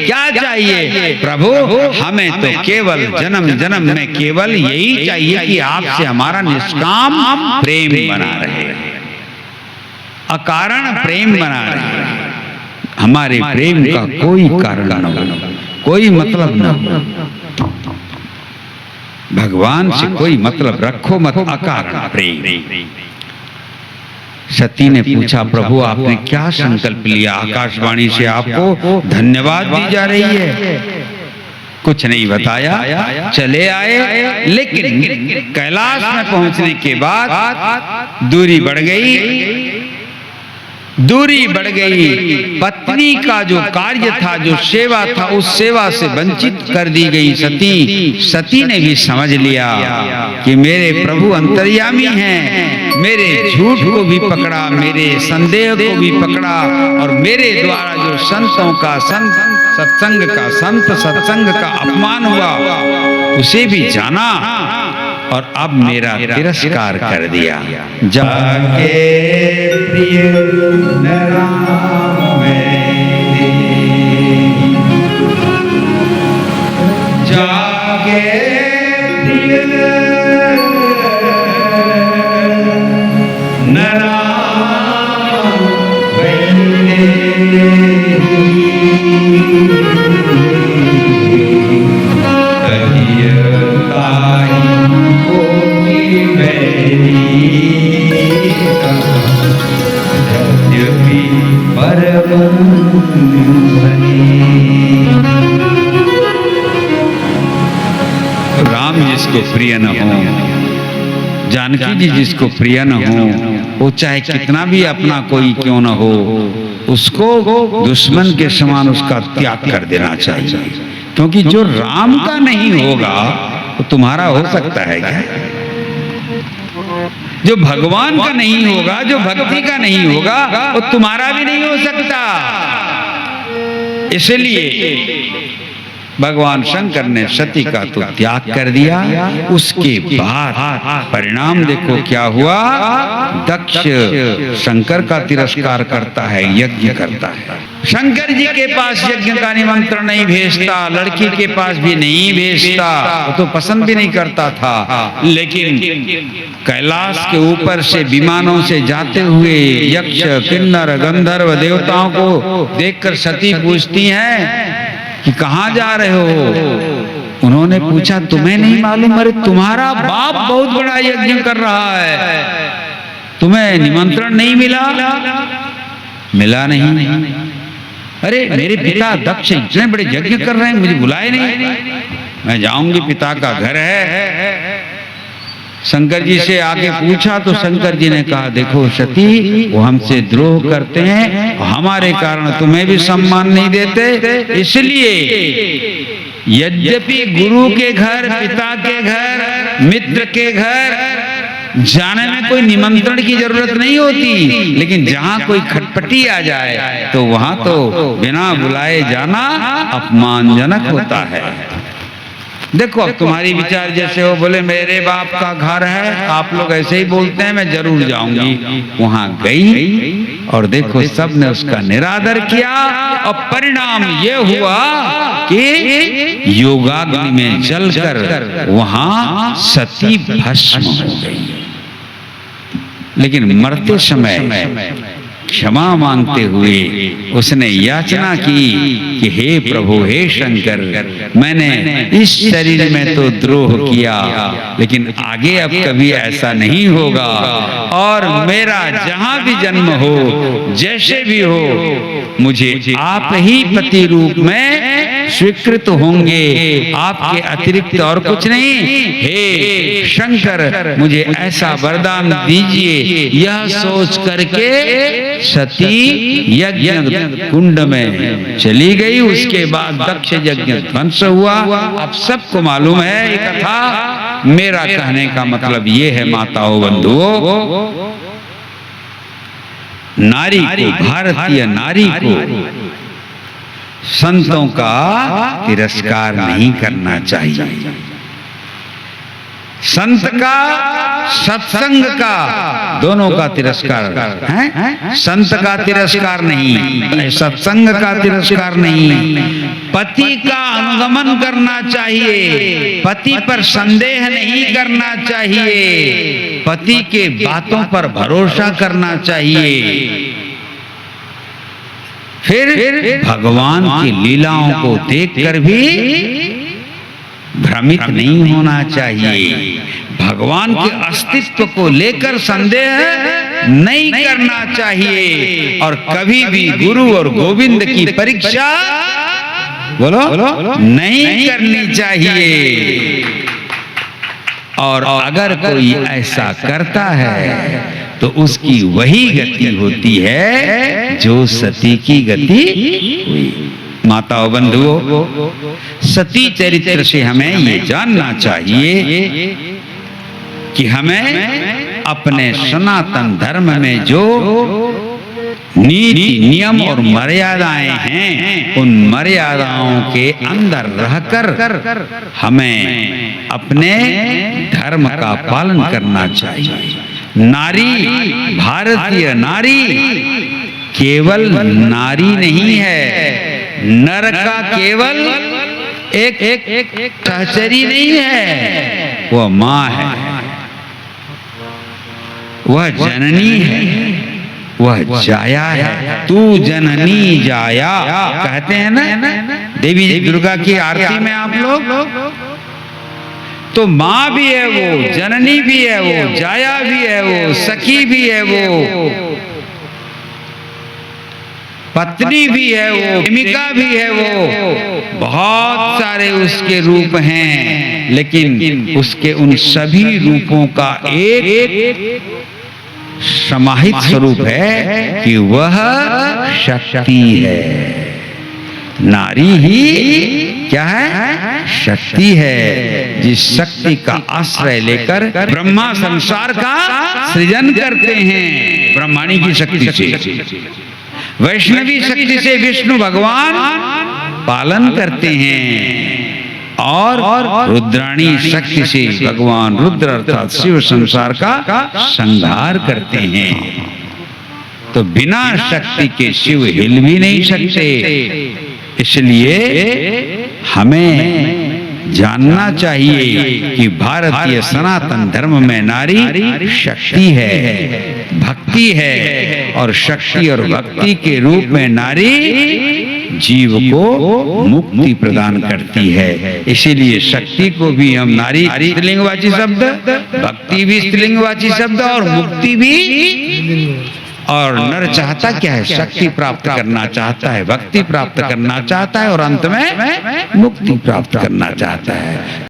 क्या चाहिए प्रभु? हमें तो केवल जन्म जन्म में केवल यही चाहिए कि आपसे हमारा निष्काम प्रेम बना रहे, अकारण प्रेम बना रहे। हमारे प्रेम का कोई कारण न हो, कोई मतलब न हो। भगवान से कोई मतलब रखो मत, अकारण प्रेम। सती ने पूछा प्रभु आपने क्या संकल्प लिया? आकाशवाणी से आपको धन्यवाद दी जा रही है। कुछ नहीं बताया, चले आए। लेकिन कैलाश में पहुंचने के बाद दूरी बढ़ गई, दूरी बढ़ गई। पत्नी का जो कार्य था, जो सेवा था, उस सेवा से वंचित कर दी गई सती। सती ने भी समझ लिया कि मेरे प्रभु अंतर्यामी हैं। मेरे झूठ को भी पकड़ा, मेरे संदेह को भी पकड़ा, और मेरे द्वारा जो संतों का सत्संग का संत सत्संग का अपमान हुआ उसे भी जाना, और अब मेरा तिरस्कार कर दिया। जाके प्रिय नाम में, जाके प्रिय नाम में राम जिसको प्रिय न हो, जानकी जी जिसको प्रिय न हो, वो चाहे कितना भी अपना कोई क्यों न हो, उसको दुश्मन के समान उसका त्याग कर देना चाहिए। क्योंकि जो राम का नहीं होगा वो तुम्हारा हो सकता है क्या? जो भगवान का नहीं होगा, जो भक्ति का नहीं होगा, वो तुम्हारा भी नहीं हो सकता। इसलिए भगवान शंकर ने सती का तो त्याग कर दिया। उसके बाद परिणाम देखो क्या हुआ। दक्ष शंकर का तिरस्कार करता है, यज्ञ करता है। शंकर जी के पास यज्ञ का निमंत्रण नहीं भेजता, लड़की के पास भी नहीं भेजता, वो तो पसंद भी नहीं करता था। लेकिन कैलाश के ऊपर से विमानों से जाते हुए यक्ष किन्नर गंधर्व देवताओं को देखकर सती पूछती हैं कि कहाँ जा रहे हो? उन्होंने पूछा तुम्हें नहीं मालूम? अरे तुम्हारा बाप बहुत बड़ा यज्ञ कर रहा है, तुम्हें निमंत्रण नहीं मिला? मिला नहीं। अरे मेरे पिता दक्ष इतने बड़े यज्ञ कर रहे हैं, मुझे बुलाए नहीं। मैं जाऊंगी, पिता का घर है। शंकर जी से आके पूछा तो शंकर जी ने कहा देखो सती, वो हमसे द्रोह करते हैं, हमारे कारण तुम्हें भी सम्मान नहीं देते। इसलिए यद्यपि गुरु के घर, पिता के घर, मित्र के घर जाने में कोई निमंत्रण की जरूरत नहीं होती, लेकिन जहां कोई खटपटी आ जाए तो वहां तो बिना बुलाए जाना अपमानजनक होता है। देखो अब तुम्हारी विचार जैसे हो, बोले मेरे बाप का घर है, आप लोग ऐसे ही बोलते हैं, मैं जरूर जाऊंगी। वहां गई और देखो सबने उसका निरादर किया और परिणाम ये हुआ कि योगाग्नि में जलकर वहां सती भस्म हो गई। लेकिन मरते समय क्षमा मांगते हुए उसने याचना की कि हे प्रभु, हे शंकर, मैंने इस शरीर में तो द्रोह किया, लेकिन आगे अब कभी ऐसा नहीं होगा और मेरा जहां भी जन्म हो, जैसे भी हो, मुझे आप ही पति रूप में स्वीकृत होंगे, आपके अतिरिक्त और कुछ नहीं। हे शंकर, मुझे ऐसा वरदान दीजिए। यह सोच करके सती यज्ञ कुंड में चली गई। उसके बाद दक्ष यज्ञ ध्वंस हुआ। अब सबको मालूम है ये कथा। मेरा कहने का मतलब ये है माताओं बंधुओं, नारी को, भारतीय नारी को संतों का तिरस्कार नहीं करना चाहिए। संत का, सत्संग का, दोनों का तिरस्कार है। संत का तिरस्कार नहीं, सत्संग का तिरस्कार नहीं। पति का अनुगमन करना चाहिए, पति पर संदेह नहीं करना चाहिए, पति के बातों पर भरोसा करना चाहिए। फिर भगवान की लीलाओं को देखकर भी भ्रमित नहीं होना चाहिए। भगवान के अस्तित्व को लेकर संदेह नहीं करना चाहिए और कभी भी गुरु और गोविंद की परीक्षा बोलो नहीं करनी चाहिए। और अगर कोई ऐसा करता है तो उसकी वही गति होती है जो सती की गति हुई। माताओं बंधुओं, सती चरित्र से हमें ये जानना चाहिए कि हमें अपने सनातन धर्म में जो नीति, नियम और मर्यादाएं हैं, उन मर्यादाओं के अंदर रहकर हमें अपने धर्म का पालन करना चाहिए। नारी, भारतीय नारी केवल नारी नहीं है, नर का केवल एक सहचरी नहीं है, वह माँ है, वह जननी है, वह जाया है। तू जननी जाया कहते हैं ना देवी दुर्गा की आरती में आप लोग। तो माँ भी है वो, जननी भी है वो, जाया भी है वो, सखी भी है वो, पत्नी भी है वो, प्रेमिका भी है वो, बहुत सारे उसके रूप हैं। लेकिन उसके उन सभी रूपों का एक समाहित स्वरूप है कि वह शक्ति है। नारी ही क्या है? शक्ति है। जिस शक्ति का आश्रय लेकर ब्रह्मा संसार का सृजन करते हैं, ब्रह्माणी की शक्ति से, वैष्णवी शक्ति से विष्णु भगवान पालन करते हैं, और रुद्राणी शक्ति से भगवान रुद्र अर्थात शिव संसार का संहार करते हैं। तो बिना शक्ति के शिव हिल भी नहीं सकते। इसलिए हमें जानना चाहिए कि भारतीय सनातन धर्म में नारी शक्ति है, भक्ति है, और शक्ति और भक्ति के रूप में नारी जीव को मुक्ति प्रदान करती है। इसीलिए शक्ति को भी हम नारी स्त्रीलिंगवाची शब्द, भक्ति भी स्त्रीलिंगवाची शब्द, और मुक्ति भी। और नर चाहता क्या है? शक्ति प्राप्त करना चाहता है, भक्ति प्राप्त करना चाहता है, और अंत में मुक्ति प्राप्त करना चाहता है।